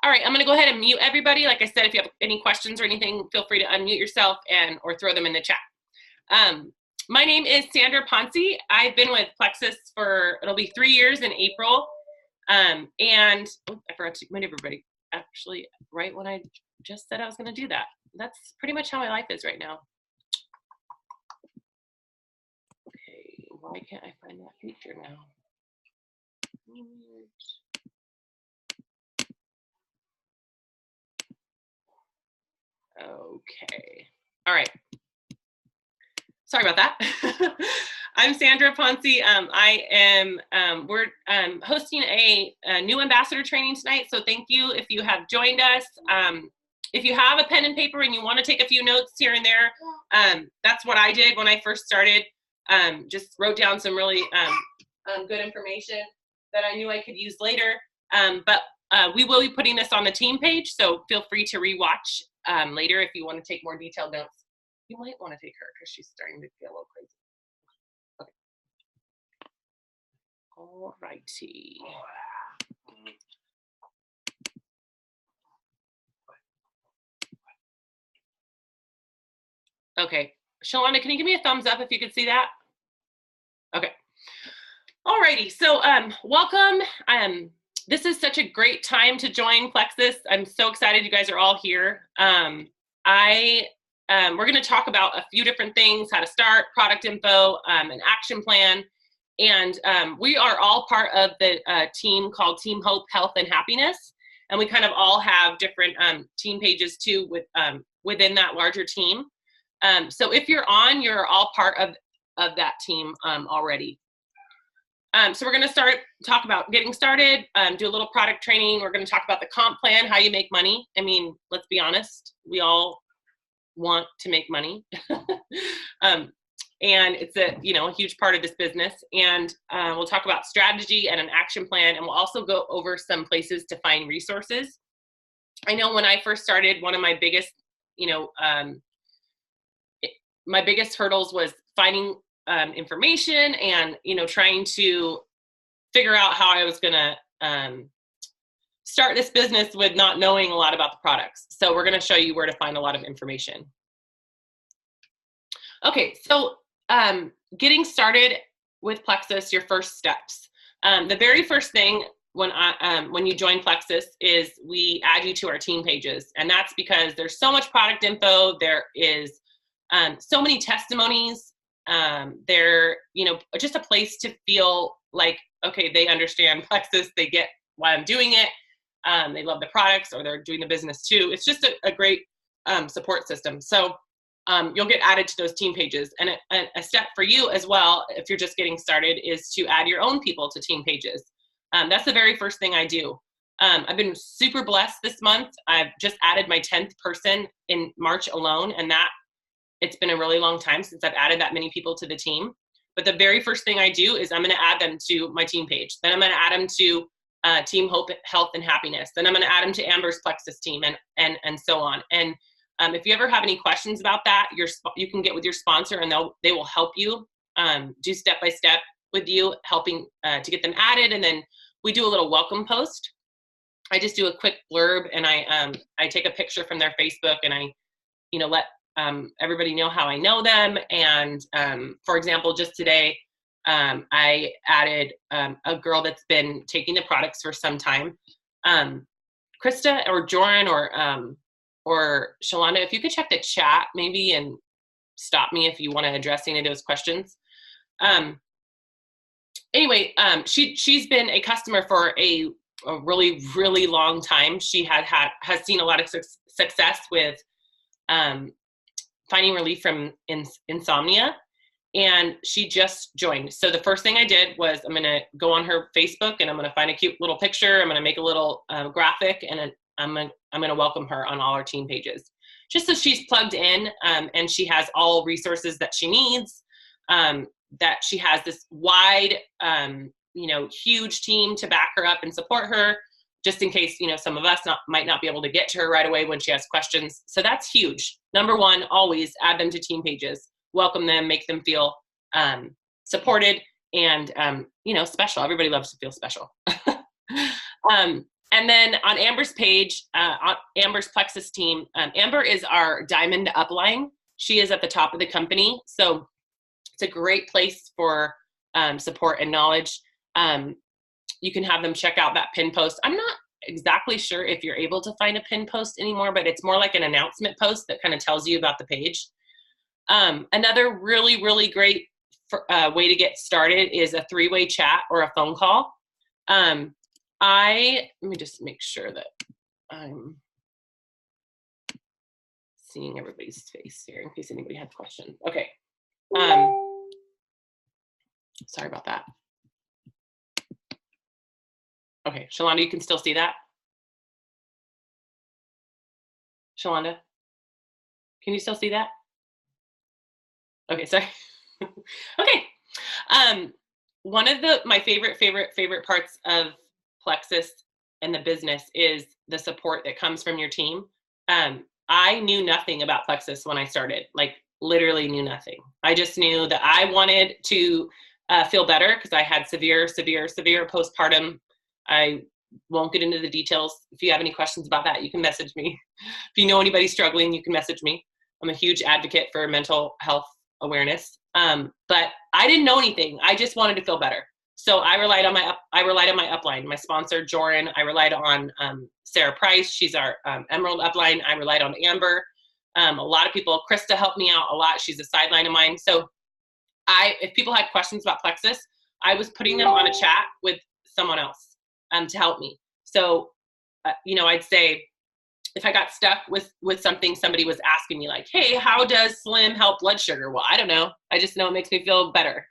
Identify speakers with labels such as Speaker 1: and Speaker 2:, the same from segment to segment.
Speaker 1: All right, I'm going to go ahead and mute everybody. Like I said, if you have any questions or anything, feel free to unmute yourself or throw them in the chat. My name is Sandra Ponce. I've been with Plexus it'll be 3 years in April. I forgot to remind everybody, actually, right when I just said I was going to do that. That's pretty much how my life is right now. Okay, why can't I find that feature now? Okay, all right. Sorry about that. I'm Sandra Ponce. We're hosting a new ambassador training tonight, so thank you if you have joined us. If you have a pen and paper and you want to take a few notes here and there, that's what I did when I first started. Just wrote down some really good information that I knew I could use later. But we will be putting this on the team page, so feel free to rewatch later if you want to take more detailed notes. You might want to take her because she's starting to get a little crazy. Okay. All righty. Okay. Shalonda, can you give me a thumbs up if you could see that? Okay. All righty. So welcome. This is such a great time to join Plexus. I'm so excited you guys are all here. We're going to talk about a few different things: how to start, product info, an action plan. And we are all part of the team called Team Hope, Health, and Happiness. And we kind of all have different team pages too within that larger team. So if you're you're all part of that team already. So we're going to talk about getting started, do a little product training. We're going to talk about the comp plan, how you make money. I mean, let's be honest, we all want to make money. And it's a huge part of this business. And we'll talk about strategy and an action plan. And we'll also go over some places to find resources. I know when I first started, one of my biggest, my biggest hurdles was finding information and, trying to figure out how I was going to start this business with not knowing a lot about the products. So we're going to show you where to find a lot of information. Okay, so getting started with Plexus, your first steps. The very first thing when you join Plexus is we add you to our team pages. And that's because there's so much product info. There is so many testimonies. Just a place to feel like, okay, they understand Plexus. They get why I'm doing it. They love the products, or they're doing the business too. It's just a great support system. So you'll get added to those team pages. And a step for you as well, if you're just getting started, is to add your own people to team pages. That's the very first thing I do. I've been super blessed this month. I've just added my 10th person in March alone, and it's been a really long time since I've added that many people to the team. But the very first thing I do is I'm going to add them to my team page. Then I'm going to add them to Team Hope, Health, and Happiness. Then I'm going to add them to Amber's Plexus team, and so on. And if you ever have any questions about that, you can get with your sponsor, and they will help you do step-by-step with you, helping to get them added. And then we do a little welcome post. I just do a quick blurb, and I take a picture from their Facebook, and I let everybody know how I know them. And for example, just today, I added a girl that's been taking the products for some time. Krista or Joran or Shalonda, if you could check the chat maybe and stop me if you want to address any of those questions. Anyway, she's been a customer for a really, really long time. She has seen a lot of success with finding relief from insomnia, and she just joined. So the first thing I did was I'm going to go on her Facebook, and I'm going to find a cute little picture. I'm going to make a little graphic, and I'm going to welcome her on all our team pages, just so she's plugged in, and she has all resources that she needs, that she has this wide, huge team to back her up and support her, just in case, some of us might not be able to get to her right away when she has questions. So that's huge. Number one, always add them to team pages, welcome them, make them feel supported and, special. Everybody loves to feel special. And then on Amber's page, on Amber's Plexus team, Amber is our diamond upline. She is at the top of the company. So it's a great place for support and knowledge. You can have them check out that pin post. I'm not exactly sure if you're able to find a pin post anymore, but it's more like an announcement post that kind of tells you about the page. Another really, really great way to get started is a 3-way chat or a phone call. Let me just make sure that I'm seeing everybody's face here in case anybody had questions. Okay. Sorry about that. Okay, Shalonda, you can still see that? Shalonda, can you still see that? Okay, sorry. Okay. One of my favorite parts of Plexus and the business is the support that comes from your team. I knew nothing about Plexus when I started, like literally knew nothing. I just knew that I wanted to feel better because I had severe postpartum. I won't get into the details. If you have any questions about that, you can message me. If you know anybody struggling, you can message me. I'm a huge advocate for mental health awareness. But I didn't know anything. I just wanted to feel better. So I relied on my upline, my sponsor, Joran. I relied on Sarah Price. She's our Emerald upline. I relied on Amber. A lot of people, Krista helped me out a lot. She's a sideline of mine. So if people had questions about Plexus, I was putting them on a chat with someone else to help me. So, I'd say if I got stuck with something, somebody was asking me like, hey, how does Slim help blood sugar? Well, I don't know. I just know it makes me feel better.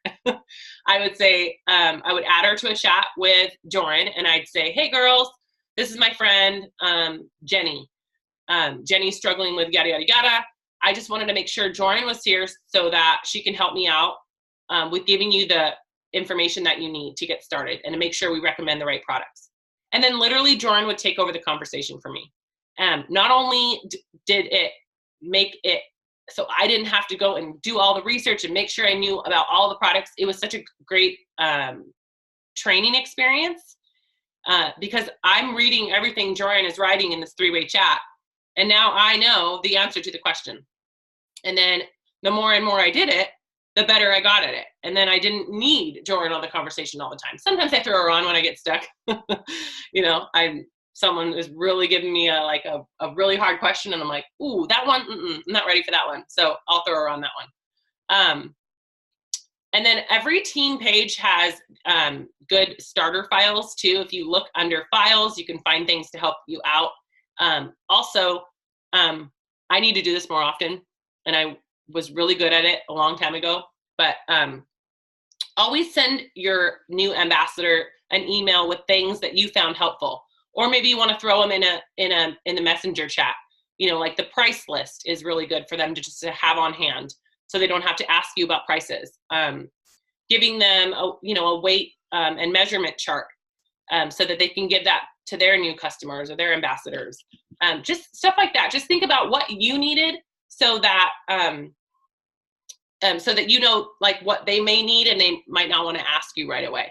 Speaker 1: I would say, I would add her to a chat with Joran and I'd say, hey girls, this is my friend, Jenny. Jenny's struggling with yada, yada, yada. I just wanted to make sure Joran was here so that she can help me out with giving you the information that you need to get started and to make sure we recommend the right products. And then literally Joran would take over the conversation for me. Not only did it make it so I didn't have to go and do all the research and make sure I knew about all the products, it was such a great training experience because I'm reading everything Joran is writing in this 3-way chat. And now I know the answer to the question. And then the more and more I did it, the better I got at it. And then I didn't need Joran on the conversation all the time. Sometimes I throw her on when I get stuck. Someone is really giving me a really hard question and I'm like, ooh, that one, I'm not ready for that one. So I'll throw her on that one. And then every team page has good starter files too. If you look under files, you can find things to help you out. Also, I need to do this more often and I was really good at it a long time ago, but always send your new ambassador an email with things that you found helpful. Or maybe you want to throw them in the messenger chat. Like the price list is really good for them to just have on hand, so they don't have to ask you about prices. Giving them a weight and measurement chart so that they can give that to their new customers or their ambassadors. Just stuff like that. Just think about what you needed so that like what they may need and they might not want to ask you right away.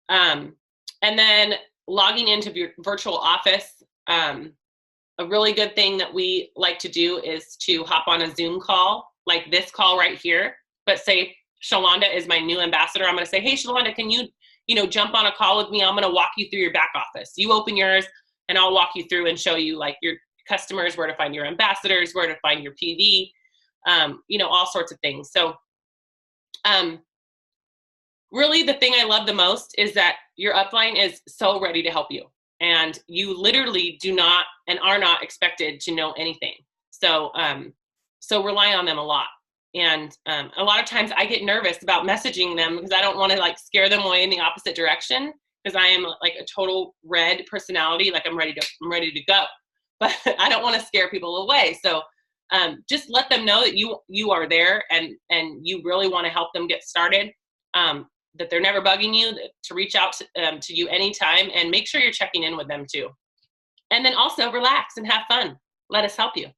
Speaker 1: And then logging into virtual office. A really good thing that we like to do is to hop on a Zoom call, like this call right here, but say Shalonda is my new ambassador. I'm going to say, hey, Shalonda, can you jump on a call with me? I'm going to walk you through your back office. You open yours and I'll walk you through and show you like your customers, where to find your ambassadors, where to find your PV, all sorts of things. So really the thing I love the most is that your upline is so ready to help you. And you literally do not and are not expected to know anything. So rely on them a lot. And a lot of times I get nervous about messaging them because I don't want to like scare them away in the opposite direction, because I am like a total red personality. Like I'm ready to go, but I don't want to scare people away. So just let them know that you are there and you really want to help them get started. That they're never bugging you, to reach out to you anytime, and make sure you're checking in with them too. And then also relax and have fun. Let us help you.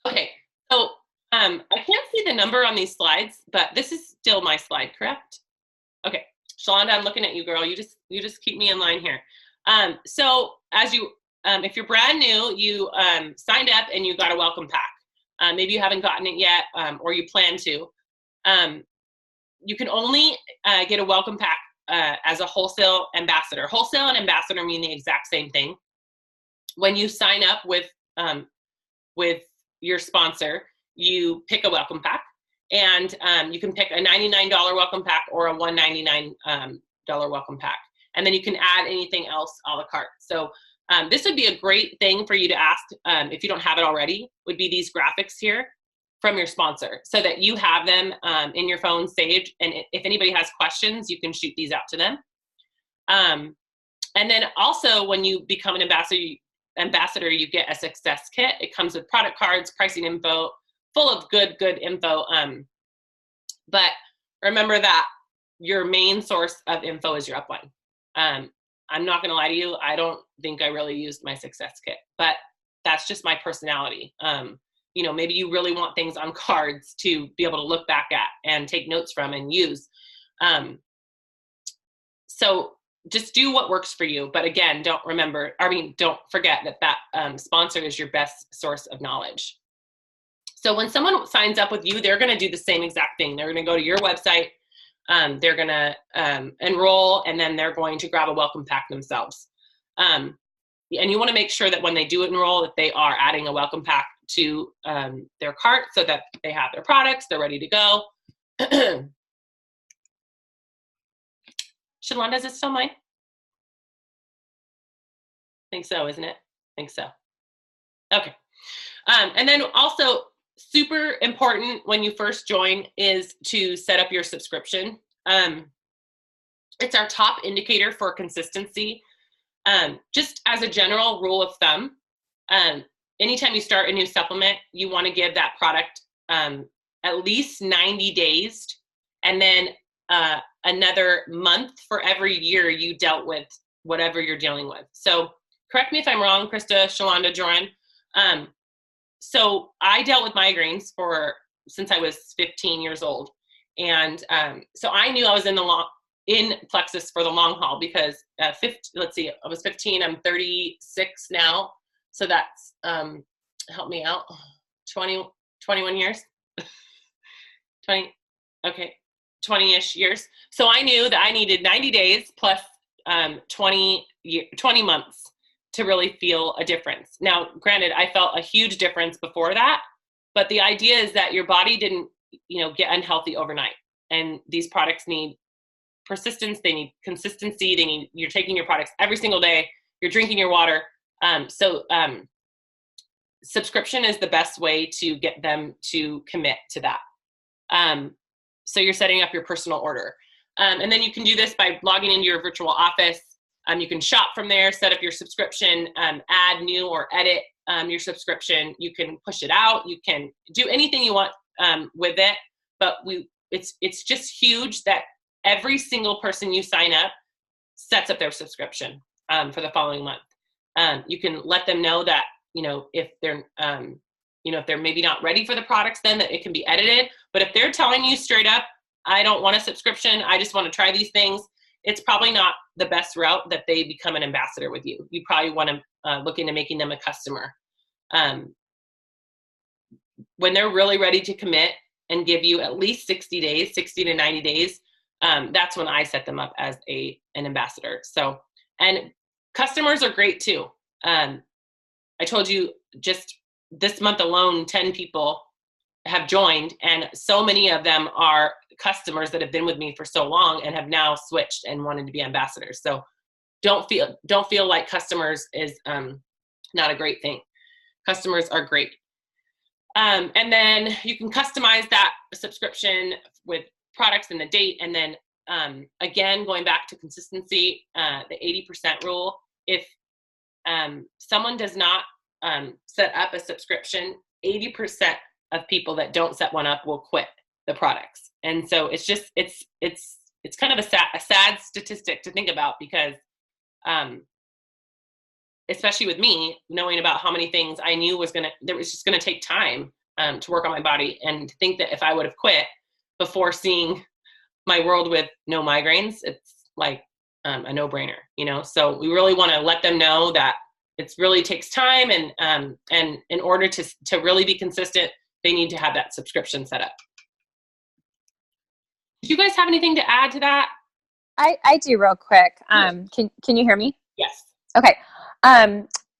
Speaker 1: Okay, so I can't see the number on these slides, but this is still my slide, correct? Okay, Shalonda, I'm looking at you, girl. You just keep me in line here. So as you, if you're brand new, you signed up and you got a welcome pack. Maybe you haven't gotten it yet, or you plan to. You can only get a welcome pack as a wholesale ambassador. Wholesale and ambassador mean the exact same thing. When you sign up with your sponsor, you pick a welcome pack, and you can pick a $99 welcome pack or a $199 welcome pack. And then you can add anything else a la carte. So this would be a great thing for you to ask, if you don't have it already, would be these graphics here from your sponsor, so that you have them in your phone saved. And if anybody has questions, you can shoot these out to them. And then also when you become an ambassador, you get a success kit. It comes with product cards, pricing info, full of good info. But remember that your main source of info is your upline. I'm not gonna lie to you, I don't think I really used my success kit, but that's just my personality. You know, maybe you really want things on cards to be able to look back at and take notes from and use. So just do what works for you. But again, don't forget that sponsor is your best source of knowledge. So when someone signs up with you, they're going to do the same exact thing. They're going to go to your website, they're going to enroll, and then they're going to grab a welcome pack themselves. And you want to make sure that when they do enroll, that they are adding a welcome pack to their cart, so that they have their products, they're ready to go. Shalonda, is it still mine? I think so, isn't it? I think so. Okay. And then also super important when you first join is to set up your subscription. It's our top indicator for consistency. Just as a general rule of thumb, anytime you start a new supplement, you want to give that product at least 90 days, and then another month for every year you dealt with whatever you're dealing with. So correct me if I'm wrong, Krista, Shalonda, Joran. So I dealt with migraines since I was 15 years old. And so I knew I was in Plexus for the long haul, because let's see, I was 15, I'm 36 now. So that's, help me out, 21 years, 20-ish years. So I knew that I needed 90 days plus 20 months to really feel a difference. Now, granted, I felt a huge difference before that, but the idea is that your body didn't, get unhealthy overnight. And these products need persistence, they need consistency, you're taking your products every single day, you're drinking your water. Subscription is the best way to get them to commit to that. So you're setting up your personal order. And then you can do this by logging into your virtual office. You can shop from there, set up your subscription, add new or edit your subscription. You can push it out. You can do anything you want with it. But it's just huge that every single person you sign up sets up their subscription for the following month. You can let them know that, if they're, if they're maybe not ready for the products, then that it can be edited. But if they're telling you straight up, I don't want a subscription, I just want to try these things, it's probably not the best route that they become an ambassador with you. You probably want to look into making them a customer. When they're really ready to commit and give you at least 60 to 90 days, that's when I set them up as an ambassador. So, and customers are great too. I told you just this month alone, 10 people have joined, and so many of them are customers that have been with me for so long and have now switched and wanted to be ambassadors. So don't feel like customers is not a great thing. Customers are great. And then you can customize that subscription with products and the date. And then again, going back to consistency, the 80% rule. If someone does not set up a subscription, 80% of people that don't set one up will quit the products. And so it's just, it's kind of a sad statistic to think about, because especially with me, knowing about how many things I knew was just gonna take time to work on my body, and to think that if I would have quit before seeing my world with no migraines, like a no-brainer, you know? So we really want to let them know that it really takes time, and in order to really be consistent, they need to have that subscription set up. Do you guys have anything to add to that?
Speaker 2: I do real quick. Can you hear me?
Speaker 1: Yes.
Speaker 2: Okay.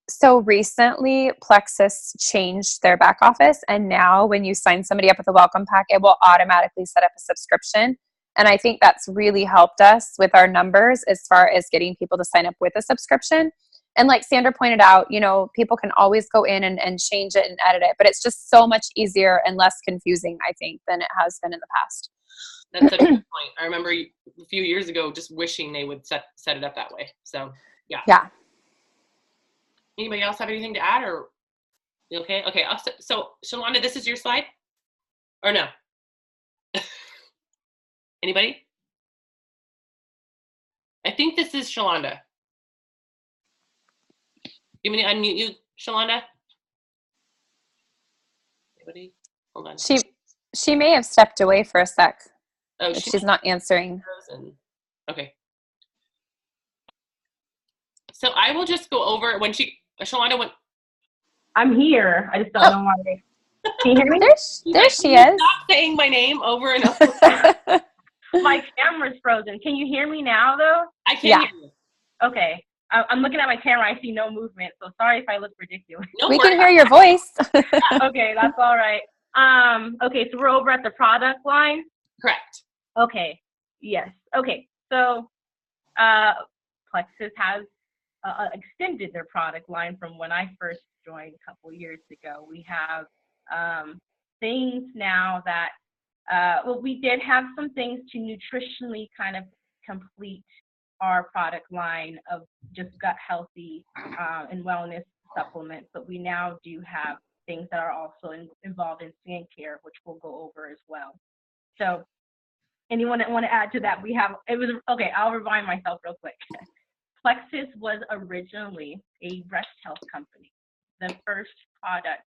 Speaker 2: So recently Plexus changed their back office, and now when you sign somebody up with a welcome pack, it will automatically set up a subscription. And I think that's really helped us with our numbers as far as getting people to sign up with a subscription. And like Sandra pointed out, you know, people can always go in and change it and edit it, but it's just so much easier and less confusing, I think, than it has been in the past.
Speaker 1: That's a good point. I remember a few years ago just wishing they would set it up that way. So yeah.
Speaker 2: Yeah.
Speaker 1: Anybody else have anything to add, or you okay? Okay. So Shalonda, this is your slide, or no? Anybody? I think this is Shalonda. You want me to unmute you, Shalonda? Anybody? Hold on.
Speaker 2: She may have stepped away for a sec.
Speaker 1: Oh,
Speaker 2: she's not answering.
Speaker 1: Okay. So I will just go over when Shalonda went.
Speaker 3: I'm here. I just don't know why. Can you hear me?
Speaker 2: There she is.
Speaker 1: Stop saying my name over and over.
Speaker 3: My camera's frozen. Can you hear me now, though?
Speaker 1: I can hear you.
Speaker 3: Okay. I'm looking at my camera. I see no movement, so sorry if I look ridiculous.
Speaker 2: We can hear your voice.
Speaker 3: Okay, that's all right. Okay, so we're over at the product line?
Speaker 1: Correct.
Speaker 3: Okay. Yes. Okay. So Plexus has extended their product line from when I first joined a couple years ago. We have things now that, well, we did have some things to nutritionally kind of complete our product line of just gut healthy and wellness supplements, but we now do have things that are also involved in skincare, which we'll go over as well. So anyone that want to add to that, okay, I'll remind myself real quick. Plexus was originally a breast health company. The first product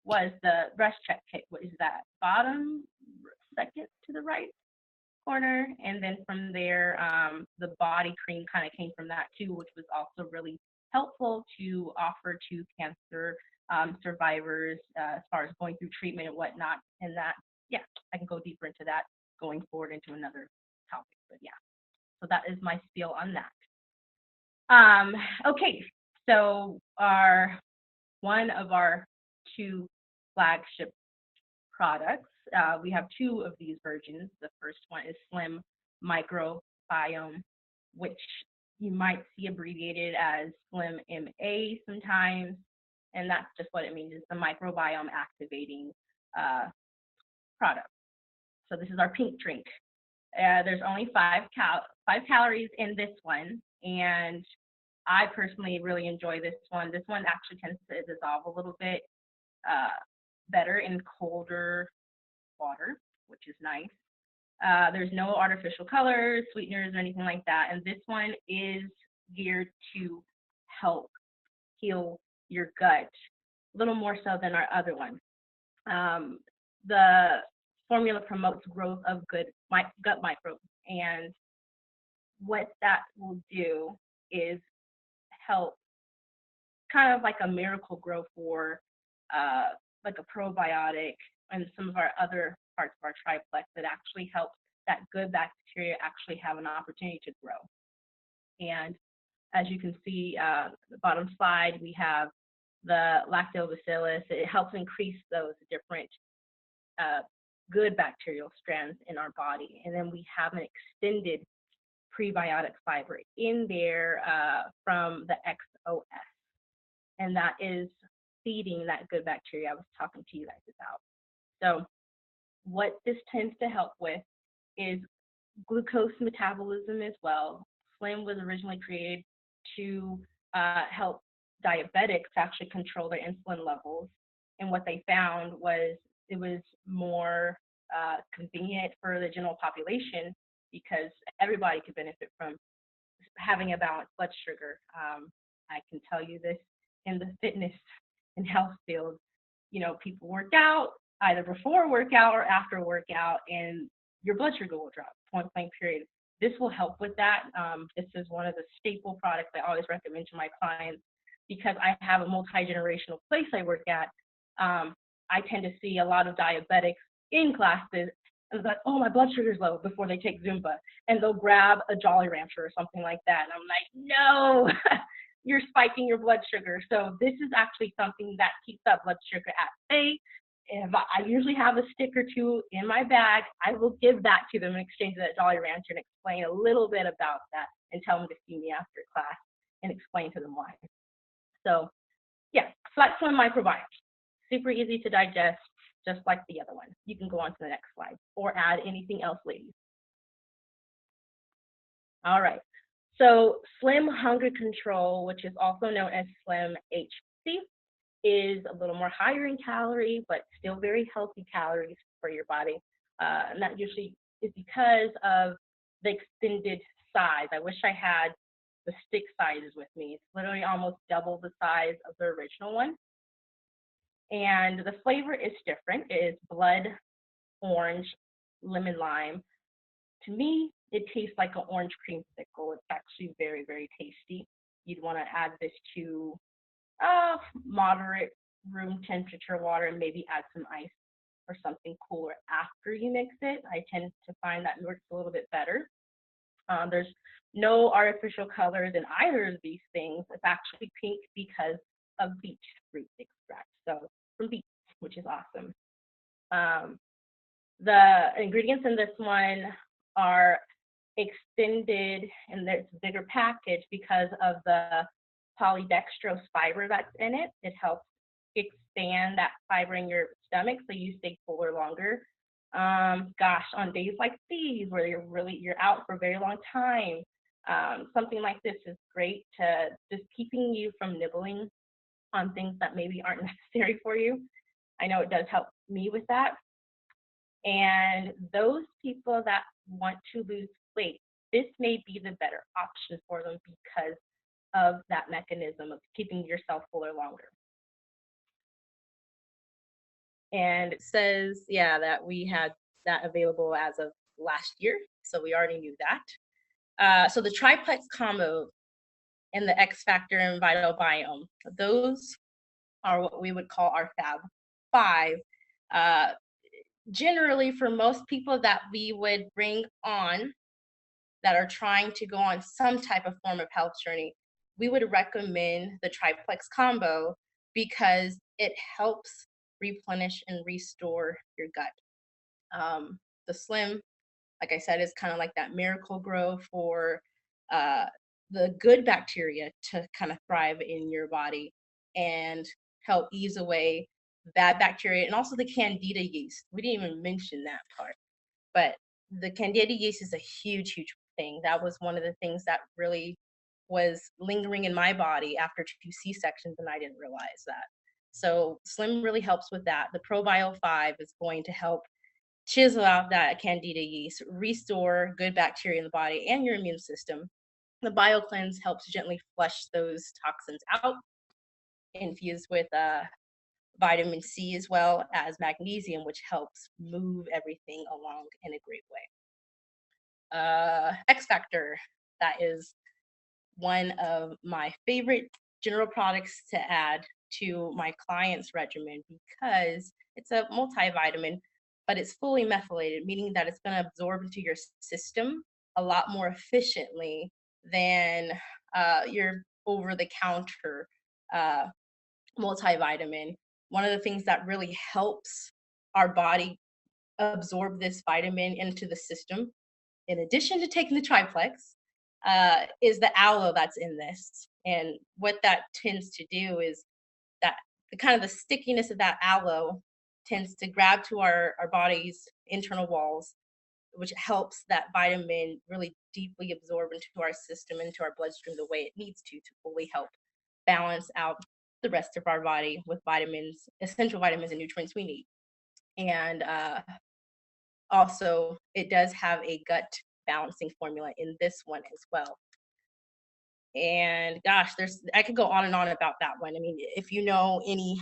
Speaker 3: was the breast check kit. What is that? Bottom second to the right corner. And then from there, the body cream kind of came from that too, which was also really helpful to offer to cancer survivors as far as going through treatment and whatnot. And that, yeah, I can go deeper into that going forward into another topic. But yeah, so that is my spiel on that. Okay, so one of our two flagship products, we have two of these versions. The first one is Slim Micro Biome, which you might see abbreviated as Slim MA sometimes, and that's just what it means. It's the microbiome activating product. So this is our pink drink. There's only 5 calories in this one, and I personally really enjoy this one. This one actually tends to dissolve a little bit better in colder water, which is nice. There's no artificial colors, sweeteners, or anything like that. And this one is geared to help heal your gut a little more so than our other one. The formula promotes growth of good gut microbes, and what that will do is help kind of like a miracle grow for like a probiotic and some of our other parts of our triplex that actually helps that good bacteria actually have an opportunity to grow. And as you can see, the bottom slide, we have the lactobacillus. It helps increase those different good bacterial strands in our body. And then we have an extended prebiotic fiber in there from the XOS. And that is feeding that good bacteria I was talking to you guys about. So what this tends to help with is glucose metabolism as well. Slim was originally created to help diabetics actually control their insulin levels. And what they found was it was more convenient for the general population because everybody could benefit from having a balanced blood sugar. I can tell you this in the fitness and health field, you know, people work out either before workout or after workout, and your blood sugar will drop, point blank period. this will help with that. This is one of the staple products I always recommend to my clients because I have a multi-generational place I work at. I tend to see a lot of diabetics in classes, and it's like, oh, my blood sugar's low before they take Zumba, and they'll grab a Jolly Rancher or something like that, and I'm like, no, you're spiking your blood sugar. So this is actually something that keeps that blood sugar at bay. If I usually have a stick or two in my bag, I will give that to them in exchange for that Jolly Rancher and explain a little bit about that and tell them to see me after class and explain to them why. So yeah, Flex Slim microbiome. Super easy to digest, just like the other one. You can go on to the next slide or add anything else, ladies. All right. So Slim Hunger Control, which is also known as Slim HC, is a little more higher in calorie, but still very healthy calories for your body. And that usually is because of the extended size. I wish I had the stick sizes with me. It's literally almost double the size of the original one. And the flavor is different. It is blood, orange, lemon, lime. To me, it tastes like an orange creamsicle. It's actually very, very tasty. You'd want to add this to moderate room temperature water and maybe add some ice or something cooler after you mix it. I tend to find that works a little bit better. There's no artificial colors in either of these things. It's actually pink because of beet fruit extract. So from beets, which is awesome. The ingredients in this one are extended, and there's a bigger package because of the polydextrose fiber that's in it. It helps expand that fiber in your stomach so you stay fuller longer. Gosh, on days like these where you're out for a very long time, something like this is great to just keeping you from nibbling on things that maybe aren't necessary for you. I know it does help me with that. And those people that want to lose weight, this may be the better option for them because of that mechanism of keeping yourself fuller longer. And it says, yeah, that we had that available as of last year, so we already knew that. So the Triplex Combo and the X Factor and Vital Biome, those are what we would call our Fab Five. Generally, for most people that we would bring on that are trying to go on some type of form of health journey, we would recommend the Triplex Combo because it helps replenish and restore your gut. The Slim, like I said, is kind of like that miracle grow for the good bacteria to kind of thrive in your body and help ease away bad bacteria and also the candida yeast. We didn't even mention that part, but the candida yeast is a huge, huge thing. That was one of the things that really was lingering in my body after 2 C-sections, and I didn't realize that. So Slim really helps with that. The ProBio 5 is going to help chisel out that candida yeast, restore good bacteria in the body and your immune system. The BioCleanse helps gently flush those toxins out, infused with vitamin C as well as magnesium, which helps move everything along in a great way. X Factor, that is one of my favorite general products to add to my client's regimen because it's a multivitamin, but it's fully methylated, meaning that it's going to absorb into your system a lot more efficiently than your over-the-counter multivitamin. One of the things that really helps our body absorb this vitamin into the system, in addition to taking the triplex, is the aloe that's in this. And what that tends to do is that the kind of the stickiness of that aloe tends to grab to our body's internal walls, which helps that vitamin really deeply absorb into our system, into our bloodstream the way it needs to fully help balance out the rest of our body with vitamins, essential vitamins and nutrients we need. And also, it does have a gut balancing formula in this one as well. And gosh, I could go on and on about that one. I mean, if you know any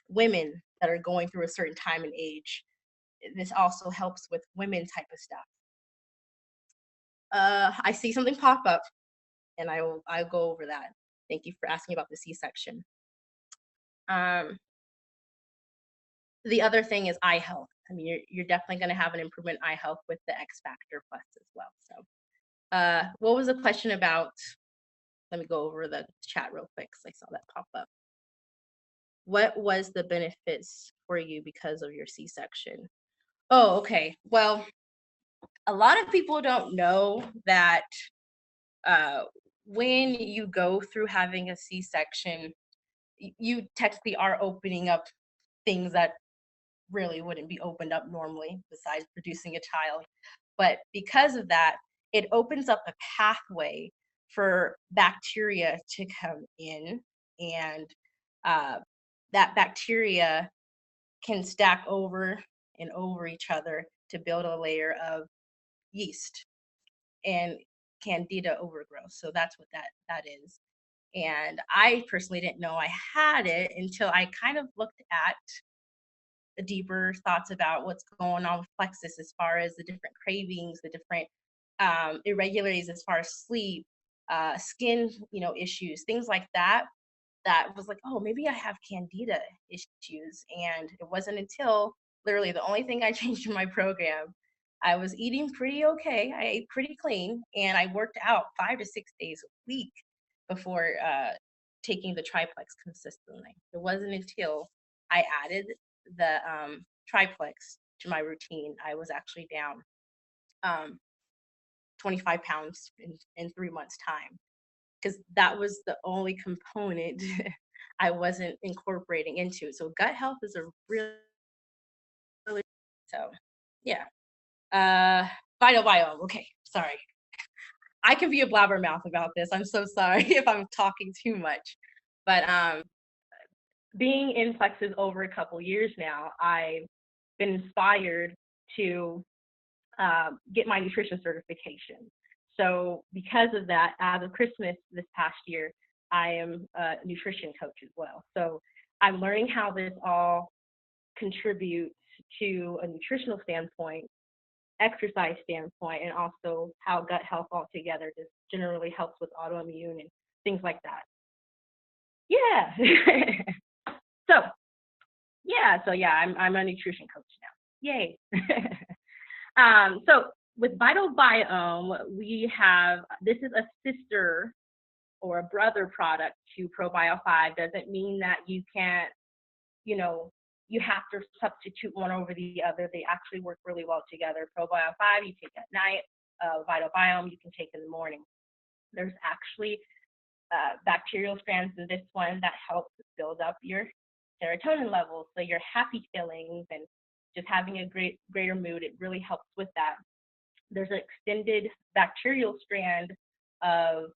Speaker 3: women that are going through a certain time and age, this also helps with women type of stuff. I see something pop up, and I'll go over that. Thank you for asking about the C-section. The other thing is eye health. I mean, you're definitely going to have an improvement in eye health with the X Factor Plus as well. So, what was the question about? Let me go over the chat real quick because I saw that pop up. What was the benefits for you because of your C-section? Oh, okay. Well, a lot of people don't know that when you go through having a C-section, you technically are opening up things that really wouldn't be opened up normally besides producing a child. But because of that, it opens up a pathway for bacteria to come in, and that bacteria can stack over and over each other to build a layer of yeast and candida overgrowth. So that's what that is. And I personally didn't know I had it until I kind of looked at the deeper thoughts about what's going on with plexus as far as the different cravings, the different irregularities as far as sleep, skin, issues, things like that. That was like, oh, maybe I have candida issues. And it wasn't until literally the only thing I changed in my program, I was eating pretty okay. I ate pretty clean, and I worked out 5 to 6 days a week before taking the triplex consistently. It wasn't until I added the triplex to my routine, I was actually down 25 pounds in 3 months time, because that was the only component I wasn't incorporating into it. So gut health is a really, so yeah. Vital biome. Okay, sorry. I can be a blabbermouth about this. I'm so sorry if I'm talking too much. But being in Plexus over a couple years now, I've been inspired to get my nutrition certification. So because of that, as of Christmas this past year, I am a nutrition coach as well. So I'm learning how this all contributes to a nutritional standpoint, exercise standpoint, and also how gut health altogether just generally helps with autoimmune and things like that. Yeah. So I'm a nutrition coach now. Yay. So with Vital Biome, we have, this is a sister or a brother product to ProBio 5. Doesn't mean that you can't, you have to substitute one over the other. They actually work really well together. ProBio 5 you take at night. Vital Biome you can take in the morning. There's actually bacterial strands in this one that help build up your serotonin levels, so your happy feelings and just having a greater mood. It really helps with that. There's an extended bacterial strand of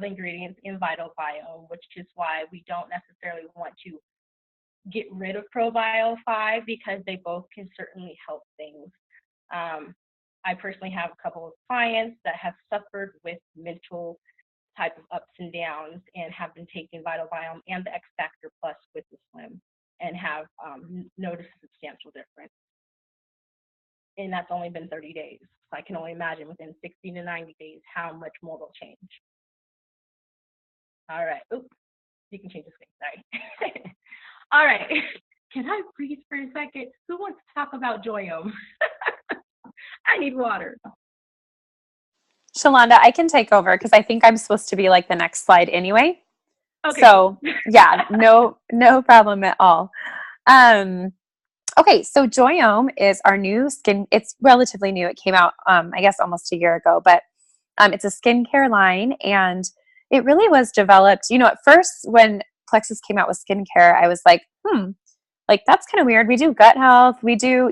Speaker 3: ingredients in Vital Biome, which is why we don't necessarily want to get rid of ProBio 5, because they both can certainly help things. I personally have a couple of clients that have suffered with mental type of ups and downs and have been taking Vital Biome and the X Factor Plus with the Slim and have noticed a substantial difference. And that's only been 30 days. So I can only imagine within 60 to 90 days how much more will change. All right. Oops. You can change the screen. Sorry. All right. Can I breathe for a second? Who wants to talk about Biome? I need water.
Speaker 2: Shalonda, I can take over because I think I'm supposed to be like the next slide anyway.
Speaker 3: Okay.
Speaker 2: So yeah, no problem at all. Okay, so Biome is our new skin. It's relatively new. It came out, I guess, almost a year ago, but it's a skincare line, and it really was developed. At first when Plexus came out with skincare, I was like, like that's kind of weird. We do gut health, we do,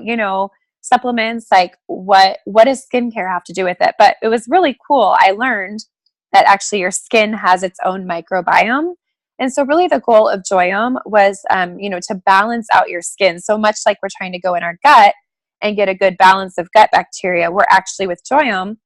Speaker 2: supplements. Like, what does skincare have to do with it? But it was really cool. I learned that actually your skin has its own microbiome. And so really the goal of Biome was, to balance out your skin. So much like we're trying to go in our gut and get a good balance of gut bacteria, we're actually with Biome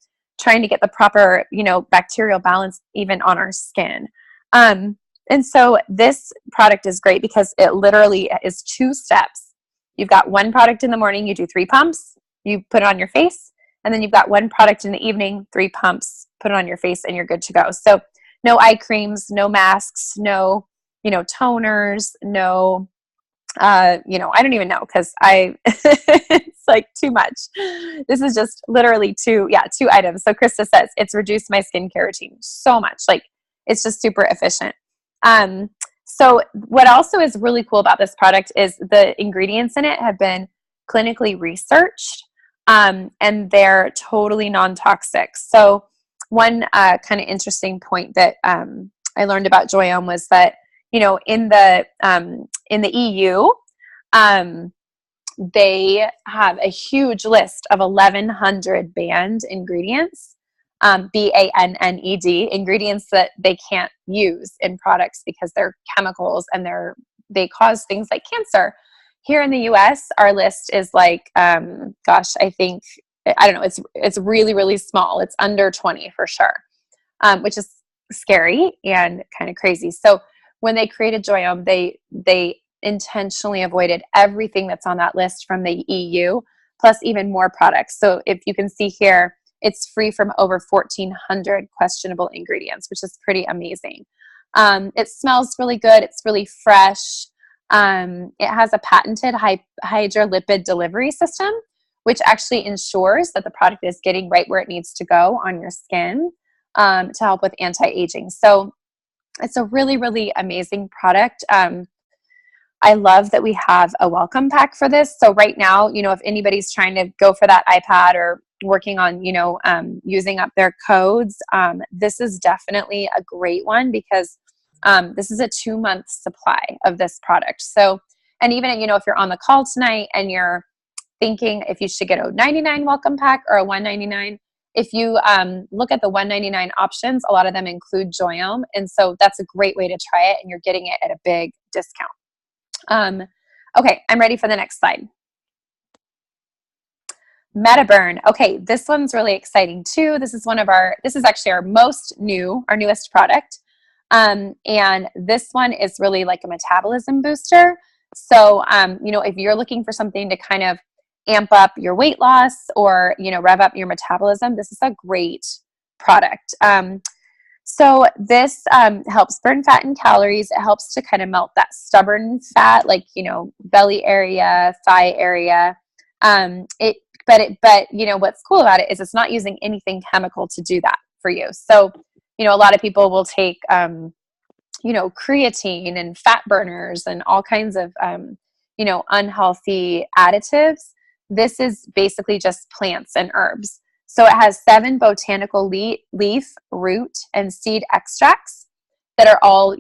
Speaker 2: trying to get the proper, bacterial balance even on our skin. And so this product is great because it literally is 2 steps. You've got one product in the morning, you do 3 pumps, you put it on your face, And then you've got one product in the evening, 3 pumps, put it on your face and you're good to go. So no eye creams, no masks, no, toners, no, I don't even know because it's like too much. This is just literally 2 items. So Krista says it's reduced my skincare routine so much. Like it's just super efficient. So what also is really cool about this product is the ingredients in it have been clinically researched, and they're totally non-toxic. So one kind of interesting point that I learned about Biome was that in the EU, they have a huge list of 1,100 banned ingredients, banned ingredients that they can't use in products because they're chemicals and they cause things like cancer. Here in the US, our list is like, I don't know, it's really, really small. It's under 20 for sure, which is scary and kind of crazy. So when they created Biome, they intentionally avoided everything that's on that list from the EU, plus even more products. So if you can see here, it's free from over 1,400 questionable ingredients, which is pretty amazing. It smells really good. It's really fresh. It has a patented hydrolipid delivery system, which actually ensures that the product is getting right where it needs to go on your skin, to help with anti-aging. So it's a really, really amazing product. I love that we have a welcome pack for this. So right now, if anybody's trying to go for that iPad or working on, using up their codes, this is definitely a great one because this is a 2-month supply of this product. So, and even, if you're on the call tonight and you're thinking if you should get a $99 welcome pack or a $199, if you look at the $199 options, a lot of them include Biome. And so that's a great way to try it and you're getting it at a big discount. Okay, I'm ready for the next slide. Mehta Burn. Okay, this one's really exciting too. This is actually our newest product. And this one is really like a metabolism booster. So, if you're looking for something to kind of amp up your weight loss or, rev up your metabolism, this is a great product. So this helps burn fat and calories. It helps to kind of melt that stubborn fat, like, belly area, thigh area. But what's cool about it is it's not using anything chemical to do that for you. So, a lot of people will take, creatine and fat burners and all kinds of, unhealthy additives. This is basically just plants and herbs. So it has 7 botanical leaf, root, and seed extracts that are all,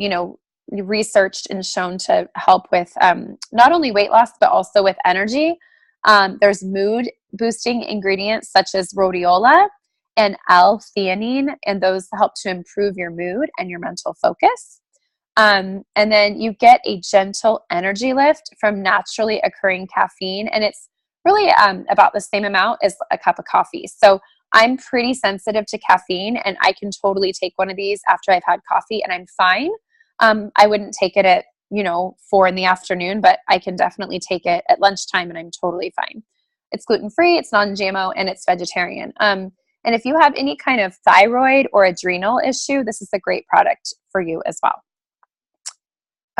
Speaker 2: researched and shown to help with not only weight loss, but also with energy. There's mood boosting ingredients such as rhodiola and L-theanine, and those help to improve your mood and your mental focus. And then you get a gentle energy lift from naturally occurring caffeine, and it's really about the same amount as a cup of coffee. So I'm pretty sensitive to caffeine, and I can totally take one of these after I've had coffee and I'm fine. I wouldn't take it at 4 in the afternoon, but I can definitely take it at lunchtime and I'm totally fine. It's gluten-free, it's non-GMO, and it's vegetarian. And if you have any kind of thyroid or adrenal issue, this is a great product for you as well.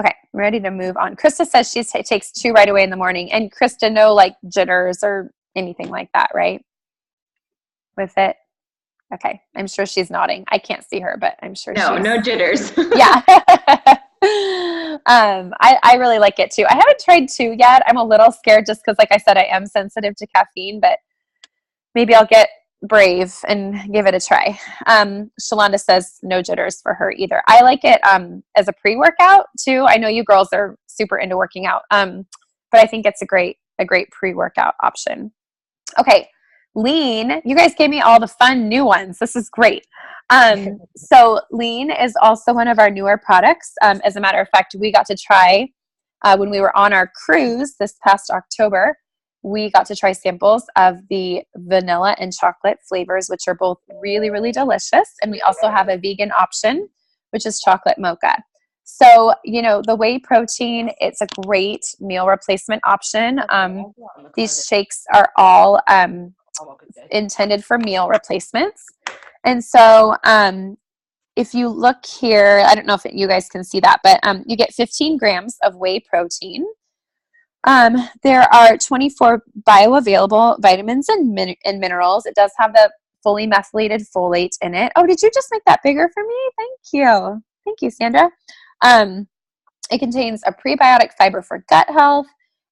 Speaker 2: Okay, I'm ready to move on. Krista says she takes 2 right away in the morning. And Krista, no like jitters or anything like that, right? With it? Okay, I'm sure she's nodding. I can't see her, but I'm sure
Speaker 4: no jitters.
Speaker 2: Yeah. I really like it too. I haven't tried 2 yet. I'm a little scared just because, like I said, I am sensitive to caffeine, but maybe I'll get brave and give it a try. Shalonda says no jitters for her either. I like it as a pre-workout too. I know you girls are super into working out, but I think it's a great pre-workout option. Okay, Lean. You guys gave me all the fun new ones. This is great. So Lean is also one of our newer products. As a matter of fact, we got to try when we were on our cruise this past October. We got to try samples of the vanilla and chocolate flavors, which are both really, really delicious. And we also have a vegan option, which is chocolate mocha. So, the whey protein, it's a great meal replacement option. These shakes are all intended for meal replacements. And so if you look here, I don't know if you guys can see that, but you get 15 grams of whey protein. There are 24 bioavailable vitamins and minerals. It does have the fully methylated folate in it. Oh, did you just make that bigger for me? Thank you. Thank you, Sandra. It contains a prebiotic fiber for gut health,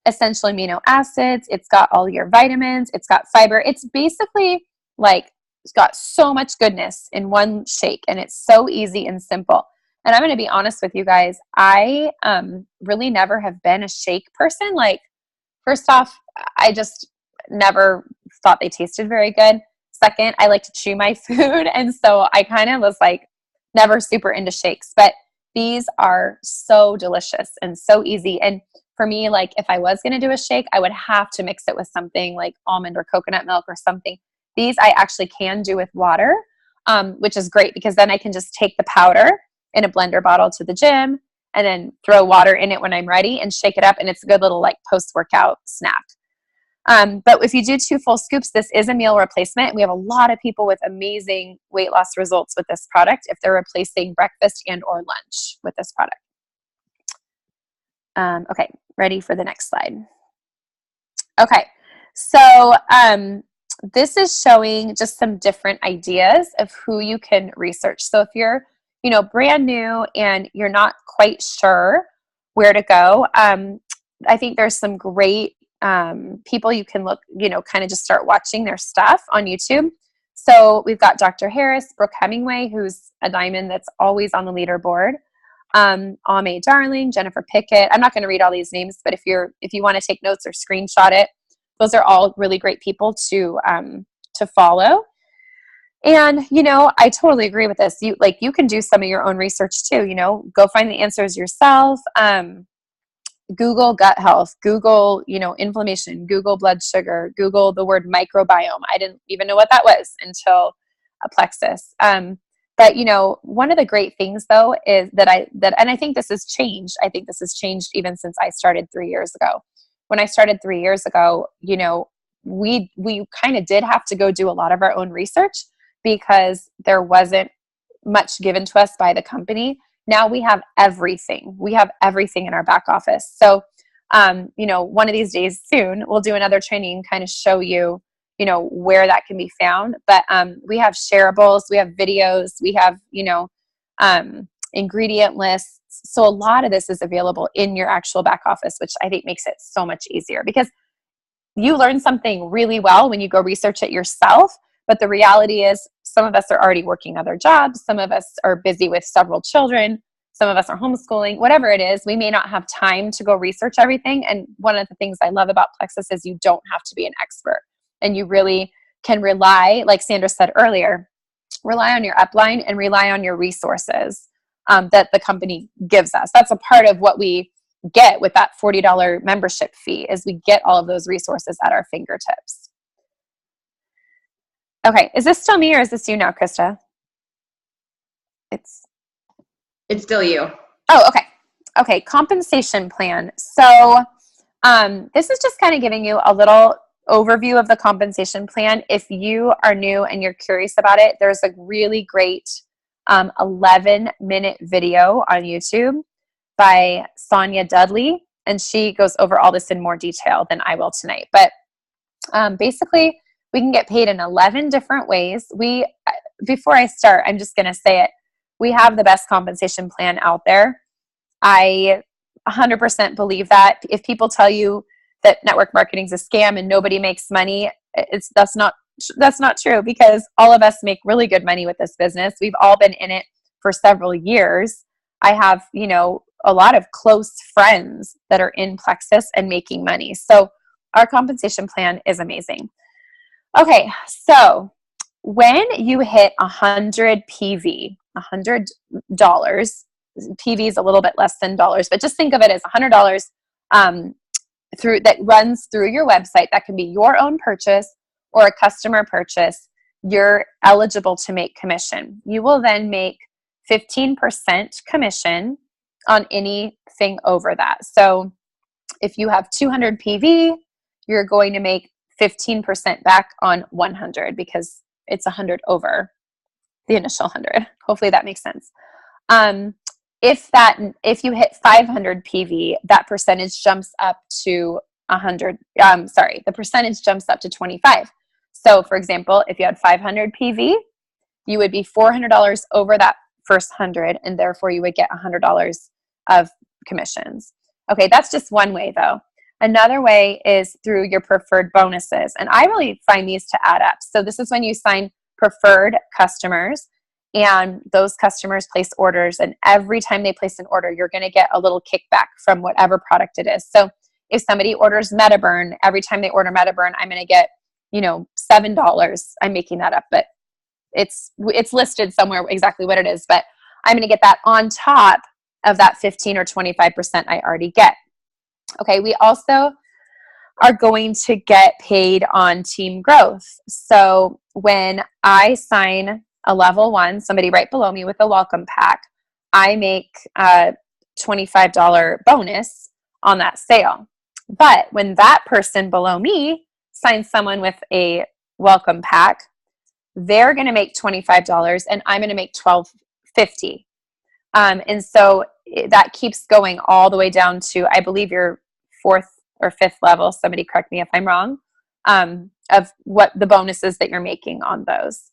Speaker 2: essential amino acids. It's got all your vitamins. It's got fiber. It's basically like, it's got so much goodness in one shake, and it's so easy and simple. And I'm going to be honest with you guys. I really never have been a shake person. Like, first off, I just never thought they tasted very good. Second, I like to chew my food. And so I kind of was like never super into shakes. But these are so delicious and so easy. And for me, like if I was going to do a shake, I would have to mix it with something like almond or coconut milk or something. These I actually can do with water, which is great because then I can just take the powder in a blender bottle to the gym and then throw water in it when I'm ready and shake it up. And it's a good little like post-workout snack. But if you do 2 full scoops, this is a meal replacement. We have a lot of people with amazing weight loss results with this product if they're replacing breakfast and or lunch with this product. Okay, ready for the next slide. Okay, so this is showing just some different ideas of who you can research. So if you're, brand new and you're not quite sure where to go, I think there's some great people you can look, kind of just start watching their stuff on YouTube. So we've got Dr. Harris, Brooke Hemingway, who's a diamond that's always on the leaderboard. Ame Darling, Jennifer Pickett. I'm not going to read all these names, but if you want to take notes or screenshot it, those are all really great people to follow. And, I totally agree with this. You can do some of your own research too, go find the answers yourself. Google gut health, Google, inflammation, Google blood sugar, Google the word microbiome. I didn't even know what that was until a Plexus. But one of the great things though is and I think this has changed. I think this has changed even since I started 3 years ago. When I started 3 years ago, we kind of did have to go do a lot of our own research because there wasn't much given to us by the company. Now we have everything. We have everything in our back office. So, one of these days soon, we'll do another training and kind of show you, where that can be found. But we have shareables, we have videos, we have, ingredient lists. So a lot of this is available in your actual back office, which I think makes it so much easier because you learn something really well when you go research it yourself. But the reality is some of us are already working other jobs. Some of us are busy with several children. Some of us are homeschooling, whatever it is. We may not have time to go research everything. And one of the things I love about Plexus is you don't have to be an expert. And you really can rely, like Sandra said earlier, rely on your upline and rely on your resources that the company gives us. That's a part of what we get with that $40 membership fee is we get all of those resources at our fingertips. Okay, is this still me or is this you now, Krista? It's
Speaker 4: still you.
Speaker 2: Oh, okay. Okay, compensation plan. So this is just kind of giving you a little overview of the compensation plan. If you are new and you're curious about it, there's a really great 11-minute video on YouTube by Sonia Dudley, and she goes over all this in more detail than I will tonight. But basically, we can get paid in 11 different ways. Before I start, I'm just going to say it. We have the best compensation plan out there. I 100% believe that. If people tell you that network marketing is a scam and nobody makes money, that's not true because all of us make really good money with this business. We've all been in it for several years. I have, a lot of close friends that are in Plexus and making money. So our compensation plan is amazing. Okay, so when you hit 100 PV, $100, PV is a little bit less than dollars, but just think of it as $100 that runs through your website. That can be your own purchase or a customer purchase. You're eligible to make commission. You will then make 15% commission on anything over that. So if you have 200 PV, you're going to make 15% back on 100 because it's 100 over the initial 100. Hopefully that makes sense. If you hit 500 PV, that percentage jumps up to 100. The percentage jumps up to 25. So for example, if you had 500 PV, you would be $400 over that first 100, and therefore you would get $100 of commissions. Okay, that's just one way though. Another way is through your preferred bonuses. And I really find these to add up. So this is when you sign preferred customers and those customers place orders. And every time they place an order, you're going to get a little kickback from whatever product it is. So if somebody orders Mehta Burn, every time they order Mehta Burn, I'm going to get, $7. I'm making that up, but it's listed somewhere exactly what it is. But I'm going to get that on top of that 15 or 25% I already get. Okay, we also are going to get paid on team growth. So when I sign a level 1, somebody right below me with a welcome pack, I make a $25 bonus on that sale. But when that person below me signs someone with a welcome pack, they're going to make $25 and I'm going to make $12.50. And so that keeps going all the way down to, I believe, your 4th or 5th level. Somebody correct me if I'm wrong, of what the bonuses that you're making on those.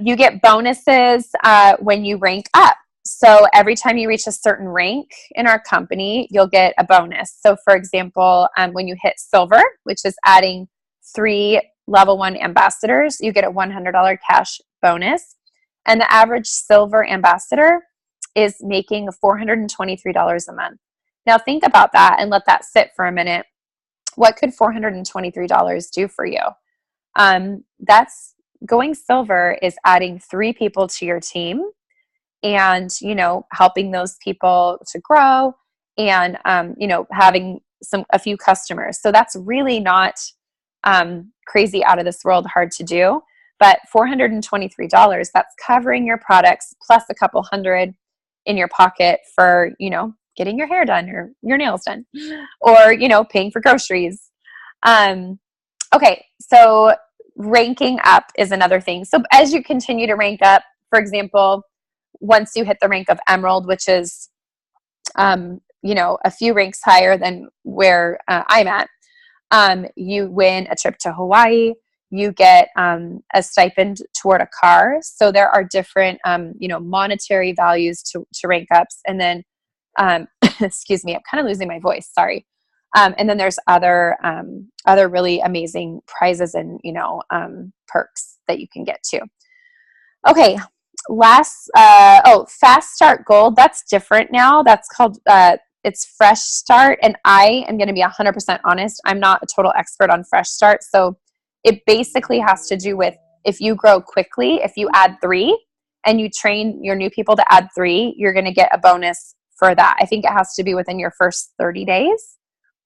Speaker 2: You get bonuses when you rank up. So every time you reach a certain rank in our company, you'll get a bonus. So for example, when you hit silver, which is adding 3 level 1 ambassadors, you get a $100 cash bonus. And the average silver ambassador is making $423 a month. Now think about that and let that sit for a minute. What could $423 do for you? That's going silver is adding 3 people to your team and, helping those people to grow and, having a few customers. So that's really not crazy out of this world hard to do. But $423, that's covering your products plus a couple hundred in your pocket for, getting your hair done or your nails done or, paying for groceries. Okay, so ranking up is another thing. So as you continue to rank up, for example, once you hit the rank of Emerald, which is, a few ranks higher than where I'm at, you win a trip to Hawaii. You get a stipend toward a car. So there are different, monetary values to rank ups. And then, excuse me, I'm kind of losing my voice. Sorry. And then there's other really amazing prizes and, perks that you can get to. Okay. Fast Start Gold. That's different now. That's called, it's Fresh Start. And I am going to be 100% honest. I'm not a total expert on Fresh Start. So it basically has to do with if you grow quickly, if you add 3 and you train your new people to add 3, you're going to get a bonus for that. I think it has to be within your first 30 days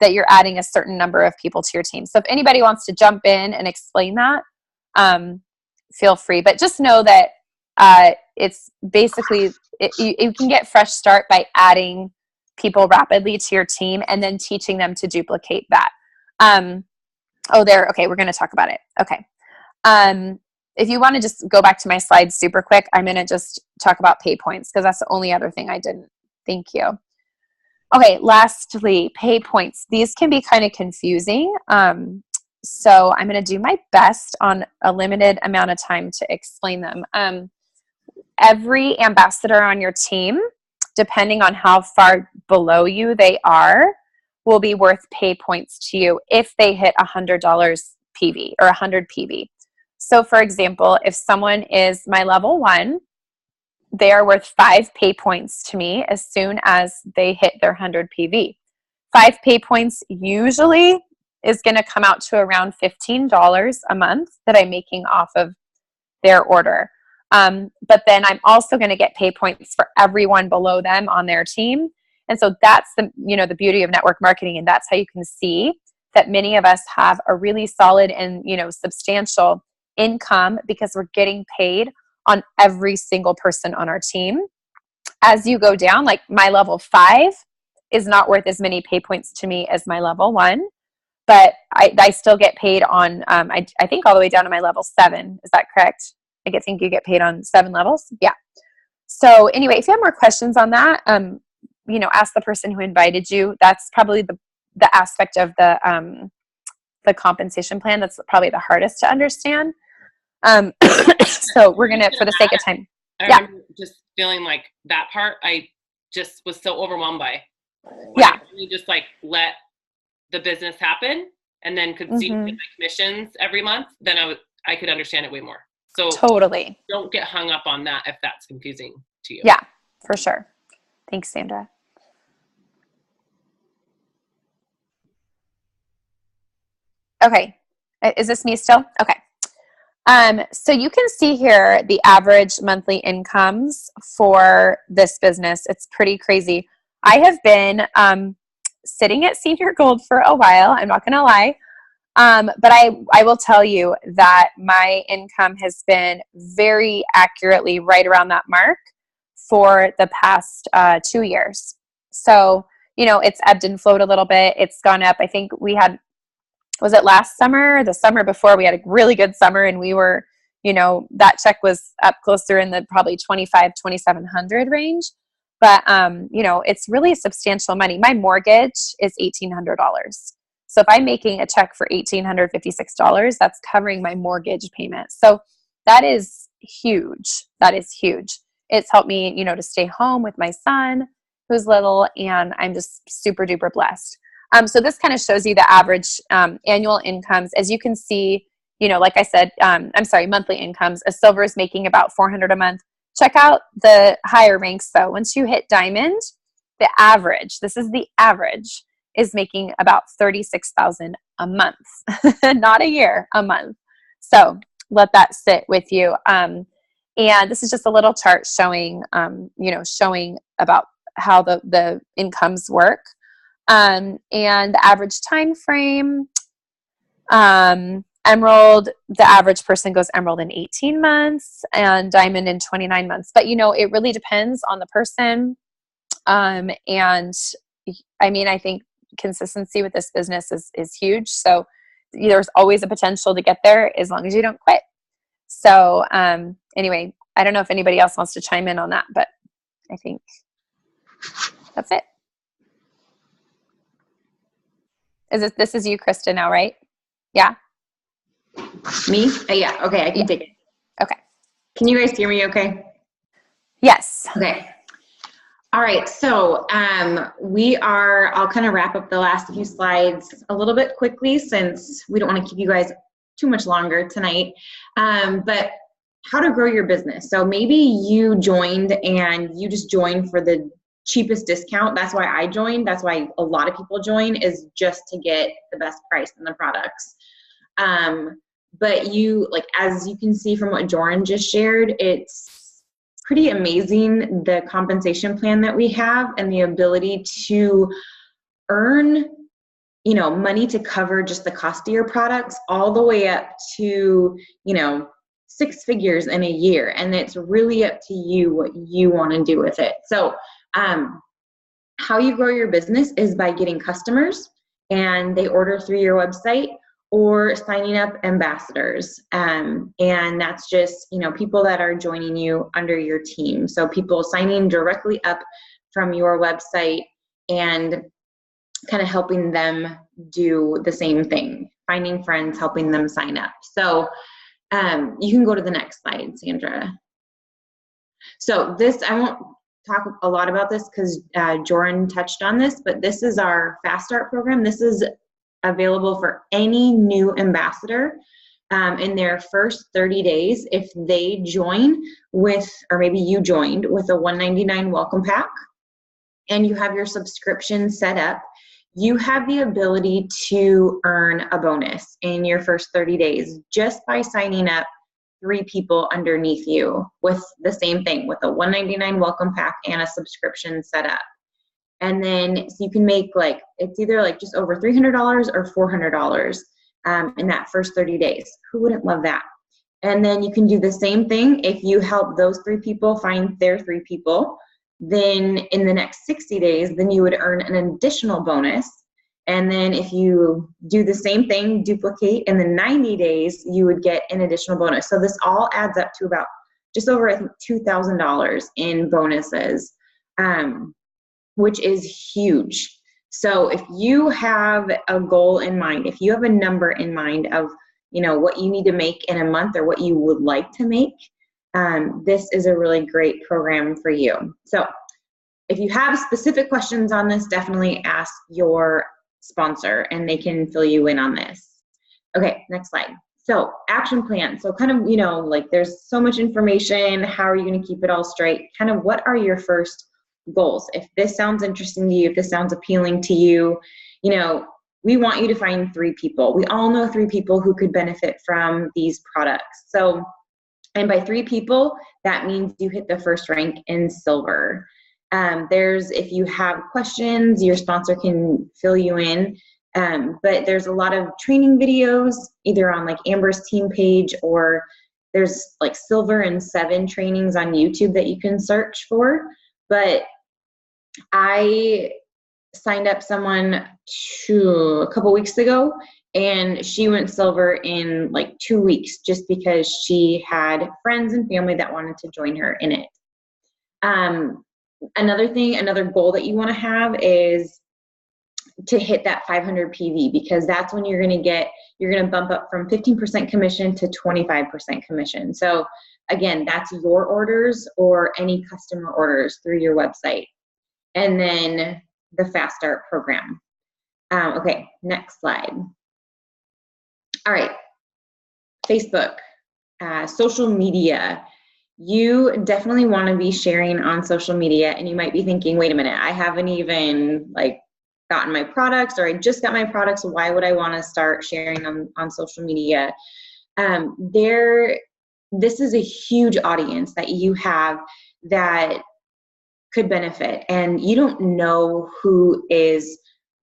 Speaker 2: that you're adding a certain number of people to your team. So if anybody wants to jump in and explain that, feel free. But just know that it's basically, you can get Fresh Start by adding people rapidly to your team and then teaching them to duplicate that. Okay, we're going to talk about it. Okay. If you want to just go back to my slides super quick, I'm going to just talk about pay points because that's the only other thing I didn't. Thank you. Okay, lastly, pay points. These can be kind of confusing. So I'm going to do my best on a limited amount of time to explain them. Every ambassador on your team, depending on how far below you they are, will be worth pay points to you if they hit $100 PV or 100 PV. So for example, if someone is my level 1, they are worth 5 pay points to me as soon as they hit their 100 PV. 5 pay points usually is going to come out to around $15 a month that I'm making off of their order. But then I'm also going to get pay points for everyone below them on their team. And so that's the beauty of network marketing. And that's how you can see that many of us have a really solid and, substantial income because we're getting paid on every single person on our team. As you go down, like my level 5 is not worth as many pay points to me as my level 1. but I still get paid on, I think all the way down to my level 7. Is that correct? I think you get paid on 7 levels. Yeah. So anyway, if you have more questions on that, ask the person who invited you. That's probably the aspect of the compensation plan that's probably the hardest to understand. So we're going to, for the sake of time.
Speaker 1: I remember just feeling like that part, I just was so overwhelmed by.
Speaker 2: Yeah.
Speaker 1: You just like let the business happen and then could see my commissions every month, then I could understand it way more. So
Speaker 2: totally.
Speaker 1: Don't get hung up on that if that's confusing to you.
Speaker 2: Yeah, for sure. Thanks, Sandra. Okay. Is this me still? Okay. So you can see here the average monthly incomes for this business. It's pretty crazy. I have been sitting at Senior Gold for a while. I'm not going to lie. But I will tell you that my income has been very accurately right around that mark for the past 2 years. So, it's ebbed and flowed a little bit. It's gone up. I think was it last summer? The summer before, we had a really good summer, and we were, that check was up closer in the probably $2,700 range. But, it's really substantial money. My mortgage is $1,800. So if I'm making a check for $1,856, that's covering my mortgage payment. So that is huge. That is huge. It's helped me, to stay home with my son who's little, and I'm just super duper blessed. So this kind of shows you the average annual incomes. As you can see, like I said, monthly incomes. A silver is making about $400 a month. Check out the higher ranks though. Once you hit diamond, the average, this is the average, is making about $36,000 a month, not a year, a month. So let that sit with you. And this is just a little chart showing, showing about how the incomes work. And the average time frame, emerald, the average person goes emerald in 18 months and diamond in 29 months. But, it really depends on the person. And I think consistency with this business is huge. So there's always a potential to get there as long as you don't quit. So anyway, I don't know if anybody else wants to chime in on that, but I think that's it. This is you, Krista, now, right? Yeah.
Speaker 4: Me? Yeah. Okay. I can take it.
Speaker 2: Okay.
Speaker 4: Can you guys hear me okay?
Speaker 2: Yes.
Speaker 4: Okay. All right. So I'll kind of wrap up the last few slides a little bit quickly since we don't want to keep you guys too much longer tonight. But how to grow your business. So maybe you joined and you just joined for the cheapest discount. That's why I joined. That's why a lot of people join, is just to get the best price in the products. But as you can see from what Joran just shared, it's pretty amazing the compensation plan that we have and the ability to earn, money to cover just the cost of your products all the way up to, 6 figures in a year. And it's really up to you what you want to do with it. So how you grow your business is by getting customers and they order through your website, or signing up ambassadors. And that's just, people that are joining you under your team. So people signing directly up from your website and kind of helping them do the same thing, finding friends, helping them sign up. So you can go to the next slide, Sandra. So this, I won't talk a lot about this because Joran touched on this, but this is our Fast Start program. This is available for any new ambassador in their first 30 days if they join with, or maybe you joined with a $199 welcome pack and you have your subscription set up. You have the ability to earn a bonus in your first 30 days just by signing up 3 people underneath you with the same thing, with a $199 welcome pack and a subscription set up. And then so you can make it's either just over $300 or $400 in that first 30 days. Who wouldn't love that? And then you can do the same thing if you help those 3 people find their 3 people. Then in the next 60 days, then you would earn an additional bonus. And then if you do the same thing, duplicate in the 90 days, you would get an additional bonus. So this all adds up to about just over, I think, $2,000 in bonuses, which is huge. So if you have a goal in mind, if you have a number in mind of, what you need to make in a month or what you would like to make, this is a really great program for you. So if you have specific questions on this, definitely ask your sponsor and they can fill you in on this. Okay, next slide. So action plan. So kind of, like there's so much information. How are you going to keep it all straight? Kind of what are your first goals? If this sounds interesting to you, if this sounds appealing to you, we want you to find 3 people. We all know 3 people who could benefit from these products. So, and by 3 people, that means you hit the first rank in silver. If you have questions, your sponsor can fill you in. But there's a lot of training videos, either on like Amber's team page, or there's like silver and 7 trainings on YouTube that you can search for. But I signed up someone a couple weeks ago, and she went silver in like 2 weeks just because she had friends and family that wanted to join her in it. Another goal that you want to have is to hit that 500 PV, because that's when you're going to bump up from 15% commission to 25% commission. So again, that's your orders or any customer orders through your website. And then the Fast Start program. Okay, next slide. All right, Facebook, social media. You definitely want to be sharing on social media, and you might be thinking, wait a minute, I haven't even gotten my products, or I just got my products. Why would I want to start sharing on social media? This is a huge audience that you have that could benefit, and you don't know who is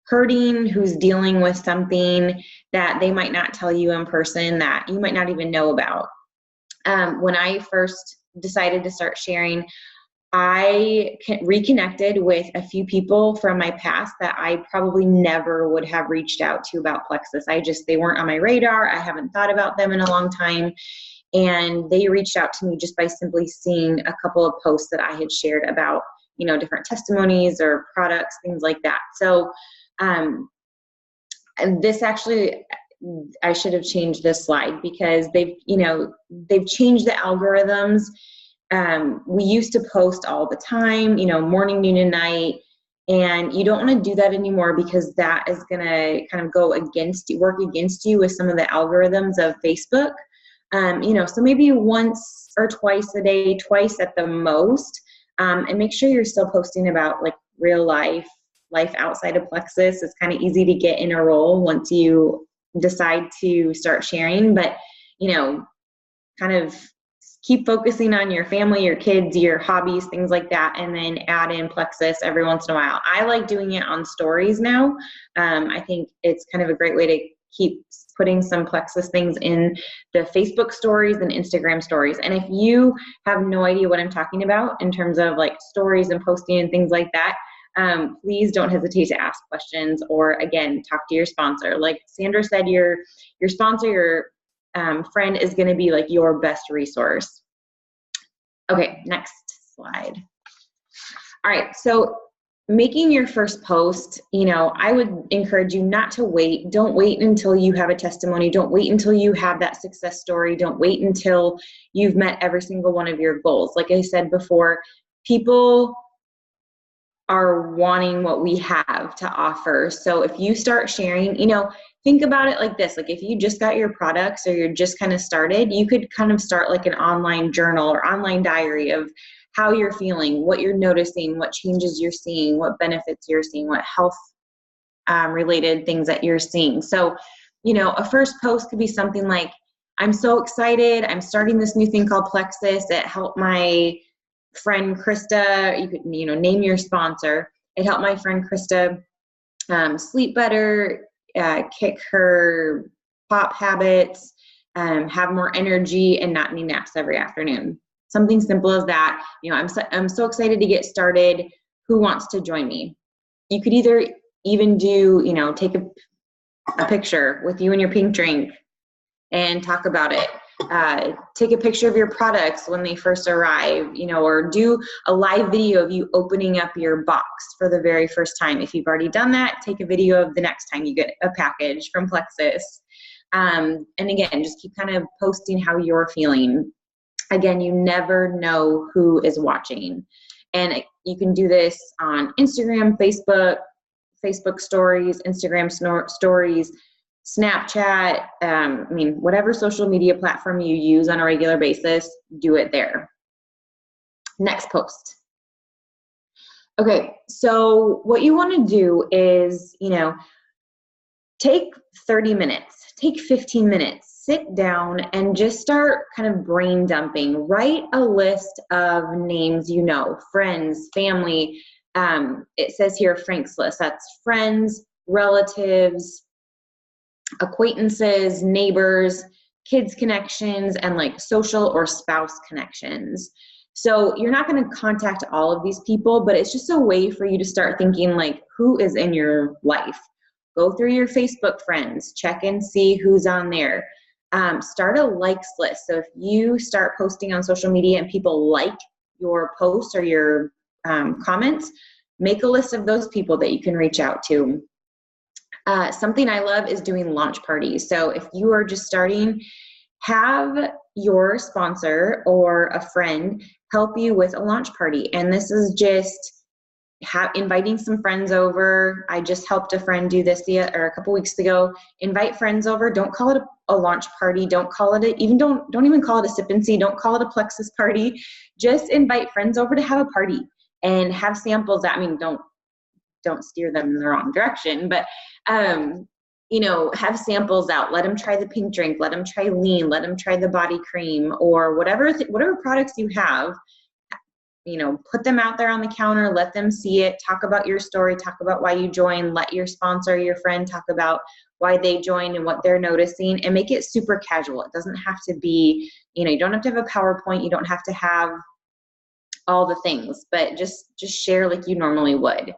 Speaker 4: hurting, who's dealing with something that they might not tell you in person, that you might not even know about. When I first decided to start sharing, I reconnected with a few people from my past that I probably never would have reached out to about Plexus. They weren't on my radar. I haven't thought about them in a long time. And they reached out to me just by simply seeing a couple of posts that I had shared about, different testimonies or products, things like that. So, and this actually, I should have changed this slide, because they've changed the algorithms. We used to post all the time, morning, noon, and night, and you don't want to do that anymore, because that is going to kind of work against you with some of the algorithms of Facebook. So maybe once or twice a day, twice at the most, and make sure you're still posting about real life outside of Plexus. It's kind of easy to get in a role once you decide to start sharing, but kind of keep focusing on your family, your kids, your hobbies, things like that, and then add in Plexus every once in a while. I like doing it on stories now. I think it's kind of a great way to keep putting some Plexus things in the Facebook stories and Instagram stories. And if you have no idea what I'm talking about in terms of stories and posting and things like that, please don't hesitate to ask questions, or again, talk to your sponsor. Like Sandra said, your sponsor, your friend is going to be your best resource. Okay, next slide. All right, so making your first post, I would encourage you not to wait. Don't wait until you have a testimony. Don't wait until you have that success story. Don't wait until you've met every single one of your goals. Like I said before, people are wanting what we have to offer. So if you start sharing, think about it like this. If you just got your products or you're just kind of started, you could kind of start an online journal or online diary of how you're feeling, what you're noticing, what changes you're seeing, what benefits you're seeing, what health related things that you're seeing. So, a first post could be something like, I'm so excited. I'm starting this new thing called Plexus. It helped my friend Krista. You could, name your sponsor. It helped my friend Krista sleep better, kick her pop habits, have more energy, and not need naps every afternoon. Something simple as that. I'm so excited to get started. Who wants to join me? You could either even do, you know, take a picture with you and your pink drink and talk about it. Take a picture of your products when they first arrive, you know, or do a live video of you opening up your box for the very first time. If you've already done that, take a video of the next time you get a package from Plexus. And again, just keep kind of posting how you're feeling. Again, you never know who is watching. And you can do this on Instagram, Facebook stories, Instagram stories, Snapchat, I mean, whatever social media platform you use on a regular basis, do it there. Next post. Okay, so what you want to do is, you know, take 30 minutes, take 15 minutes, sit down and just start kind of brain dumping. Write a list of names you know, friends, family. It says here Frank's list. That's friends, relatives, acquaintances, neighbors, kids connections, and like social or spouse connections. So you're not going to contact all of these people, but it's just a way for you to start thinking like, who is in your life? Go through your Facebook friends, check and see who's on there. Start a likes list. So if you start posting on social media and people like your posts or your comments, make a list of those people that you can reach out to. Something I love is doing launch parties. So if you are just starting, have your sponsor or a friend help you with a launch party. And this is just inviting some friends over. I just helped a friend do this a couple weeks ago. Invite friends over. Don't call it a launch party. Don't call it don't even call it a sip and see. Don't call it a Plexus party. Just invite friends over to have a party and have samples. I mean, don't steer them in the wrong direction, but you know, have samples out. Let them try the pink drink. Let them try lean. Let them try the body cream or whatever products you have. You know, put them out there on the counter. Let them see it. Talk about your story. Talk about why you joined. Let your sponsor, your friend, talk about why they joined and what they're noticing, and make it super casual. It doesn't have to be, you know, you don't have to have a PowerPoint. You don't have to have all the things, but just share like you normally would.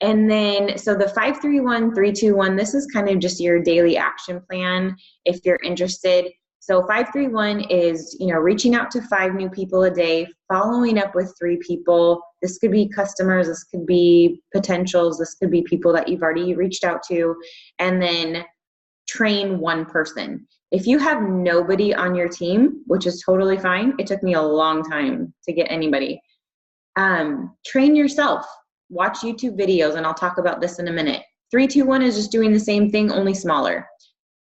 Speaker 4: And then, so the 5-3-1-3-2-1, this is kind of just your daily action plan if you're interested. So 5-3-1 is, you know, reaching out to 5 new people a day, following up with 3 people. This could be customers, this could be potentials, this could be people that you've already reached out to, and then train 1 person. If you have nobody on your team, which is totally fine, it took me a long time to get anybody, train yourself. Watch YouTube videos, and I'll talk about this in a minute. 3-2-1 is just doing the same thing, only smaller.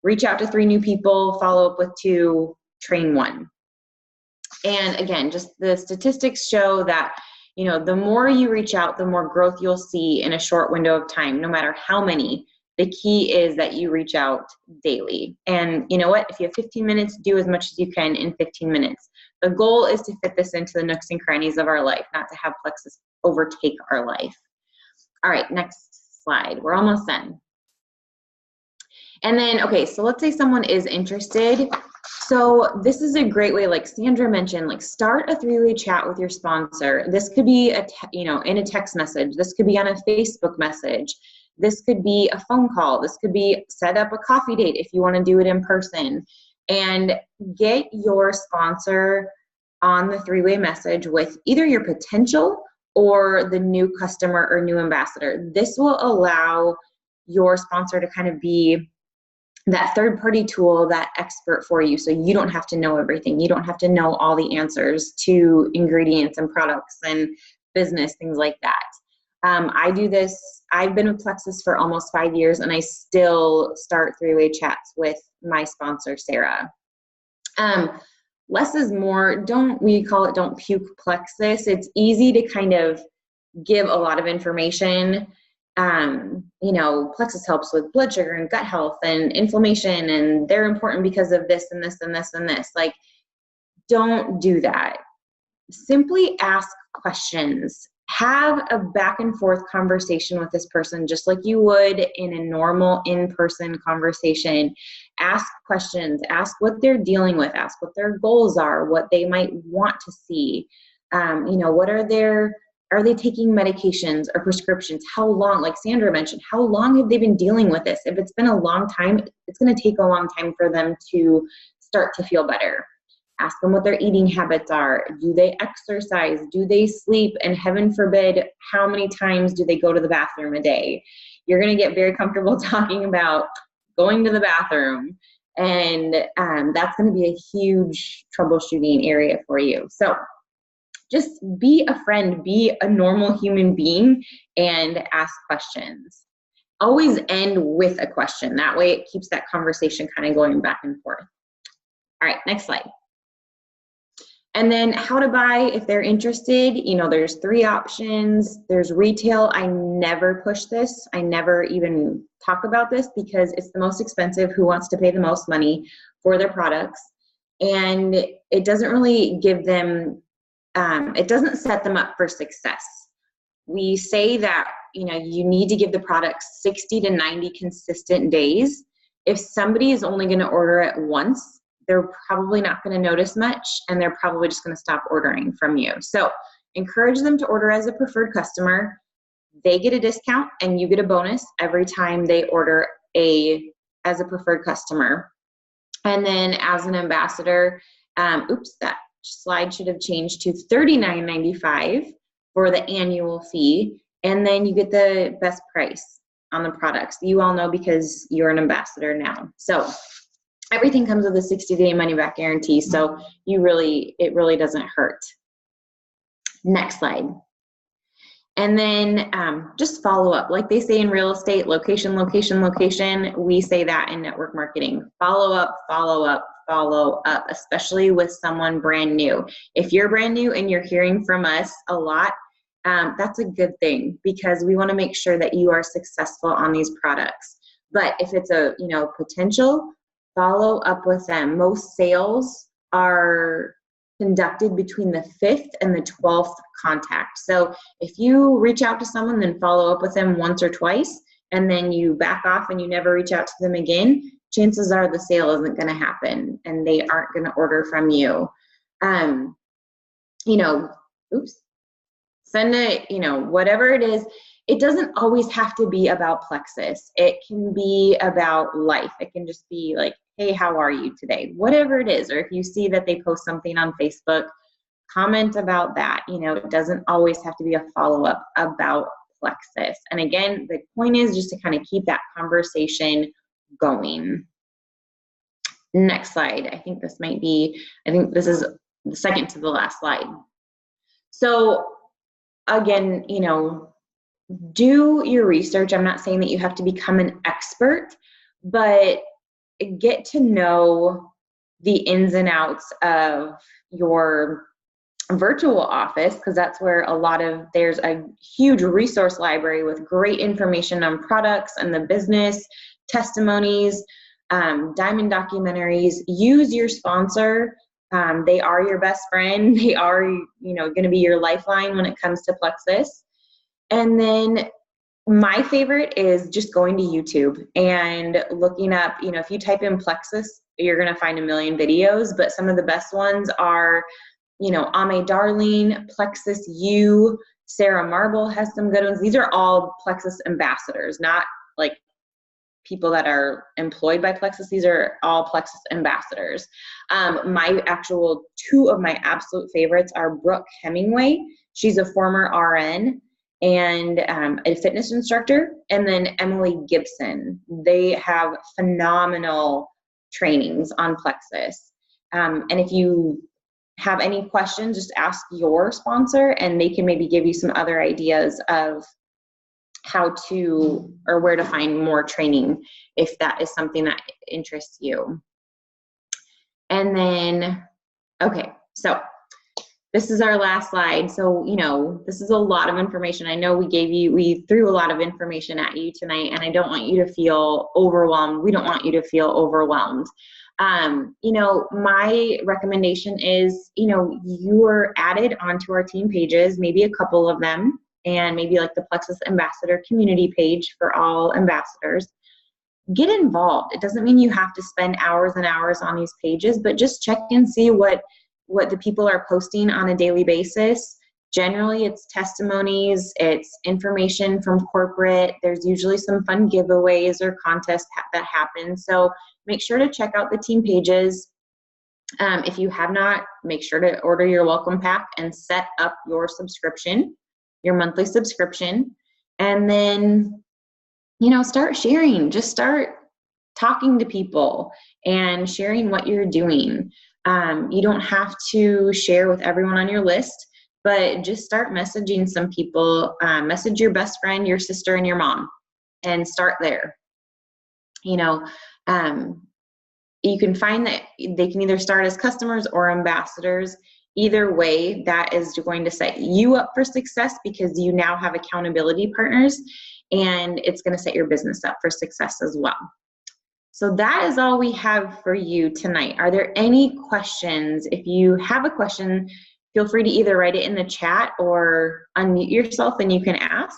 Speaker 4: Reach out to 3 new people, follow up with 2, train 1. And again, just the statistics show that, you know, the more you reach out, the more growth you'll see in a short window of time, no matter how many. The key is that you reach out daily. And you know what? If you have 15 minutes, do as much as you can in 15 minutes. The goal is to fit this into the nooks and crannies of our life, not to have Plexus overtake our life. All right, next slide. We're almost done. And then, okay, so let's say someone is interested. So this is a great way, like Sandra mentioned, like start a 3-way chat with your sponsor. This could be in a text message. This could be on a Facebook message. This could be a phone call. This could be set up a coffee date if you want to do it in person. And get your sponsor on the 3-way message with either your potential or the new customer or new ambassador. This will allow your sponsor to kind of be that third-party tool, that expert for you, so you don't have to know everything. You don't have to know all the answers to ingredients and products and business, things like that. I do this. I've been with Plexus for almost 5 years, and I still start 3-way chats with my sponsor, Sarah. Less is more. Don't puke Plexus. It's easy to kind of give a lot of information. Plexus helps with blood sugar and gut health and inflammation, and they're important because of this and this and this and this. Like, don't do that. Simply ask questions. Have a back and forth conversation with this person, just like you would in a normal in-person conversation. Ask questions. Ask what they're dealing with. Ask what their goals are, what they might want to see. What are their Are they taking medications or prescriptions? How long, like Sandra mentioned, how long have they been dealing with this? If it's been a long time, it's going to take a long time for them to start to feel better. Ask them what their eating habits are. Do they exercise? Do they sleep? And heaven forbid, how many times do they go to the bathroom a day? You're going to get very comfortable talking about going to the bathroom. And that's going to be a huge troubleshooting area for you. So just be a friend, be a normal human being, and ask questions. Always end with a question. That way it keeps that conversation kind of going back and forth. All right, next slide. And then how to buy if they're interested. You know, there's 3 options. There's retail. I never push this. I never even talk about this because it's the most expensive. Who wants to pay the most money for their products? And it doesn't really give them, it doesn't set them up for success. We say that, you know, you need to give the product 60 to 90 consistent days. If somebody is only going to order it once, they're probably not going to notice much, and they're probably just going to stop ordering from you. So encourage them to order as a preferred customer. They get a discount and you get a bonus every time they order as a preferred customer. And then as an ambassador, oops, that slide should have changed to $39.95 for the annual fee. And then you get the best price on the products. You all know because you're an ambassador now. So everything comes with a 60-day money-back guarantee, so it really doesn't hurt. Next slide. And then just follow up. Like they say in real estate, location, location, location. We say that in network marketing. Follow up, follow up, follow up, especially with someone brand new. If you're brand new and you're hearing from us a lot, that's a good thing because we want to make sure that you are successful on these products. But if it's a potential, follow up with them. Most sales are conducted between the 5th and the 12th contact. So if you reach out to someone, then follow up with them once or twice, and then you back off and you never reach out to them again, chances are the sale isn't going to happen and they aren't going to order from you. Send it, whatever it is. It doesn't always have to be about Plexus. It can be about life. It can just be like, hey, how are you today? Whatever it is. Or if you see that they post something on Facebook, comment about that. It doesn't always have to be a follow-up about Plexus. And again, the point is just to kind of keep that conversation going. Next slide. I think this is the second to the last slide. So again, do your research. I'm not saying that you have to become an expert, but get to know the ins and outs of your virtual office, because that's where there's a huge resource library with great information on products and the business, testimonies, diamond documentaries. Use your sponsor. They are your best friend. They are, going to be your lifeline when it comes to Plexus. And then my favorite is just going to YouTube and looking up, if you type in Plexus, you're going to find a million videos, but some of the best ones are, Ame Darling, Plexus U, Sarah Marble has some good ones. These are all Plexus ambassadors, not like people that are employed by Plexus. These are all Plexus ambassadors. Two of my absolute favorites are Brooke Hemingway. She's a former RN and a fitness instructor, and then Emily Gibson. They have phenomenal trainings on Plexus. And if you have any questions, just ask your sponsor and they can maybe give you some other ideas of how to or where to find more training if that is something that interests you. And then, okay, so this is our last slide. So, this is a lot of information. I know we threw a lot of information at you tonight, and I don't want you to feel overwhelmed. We don't want you to feel overwhelmed. My recommendation is, you are added onto our team pages, maybe a couple of them, and maybe like the Plexus Ambassador community page for all ambassadors. Get involved. It doesn't mean you have to spend hours and hours on these pages, but just check and see what the people are posting on a daily basis. Generally, it's testimonies, it's information from corporate. There's usually some fun giveaways or contests that happen. So make sure to check out the team pages. If you have not, make sure to order your welcome pack and set up your subscription, your monthly subscription. And then, start sharing. Just start talking to people and sharing what you're doing. You don't have to share with everyone on your list, but just start messaging some people. Message your best friend, your sister, and your mom, and start there. You can find that they can either start as customers or ambassadors. Either way, that is going to set you up for success because you now have accountability partners, and it's going to set your business up for success as well. So that is all we have for you tonight. Are there any questions? If you have a question, feel free to either write it in the chat or unmute yourself and you can ask.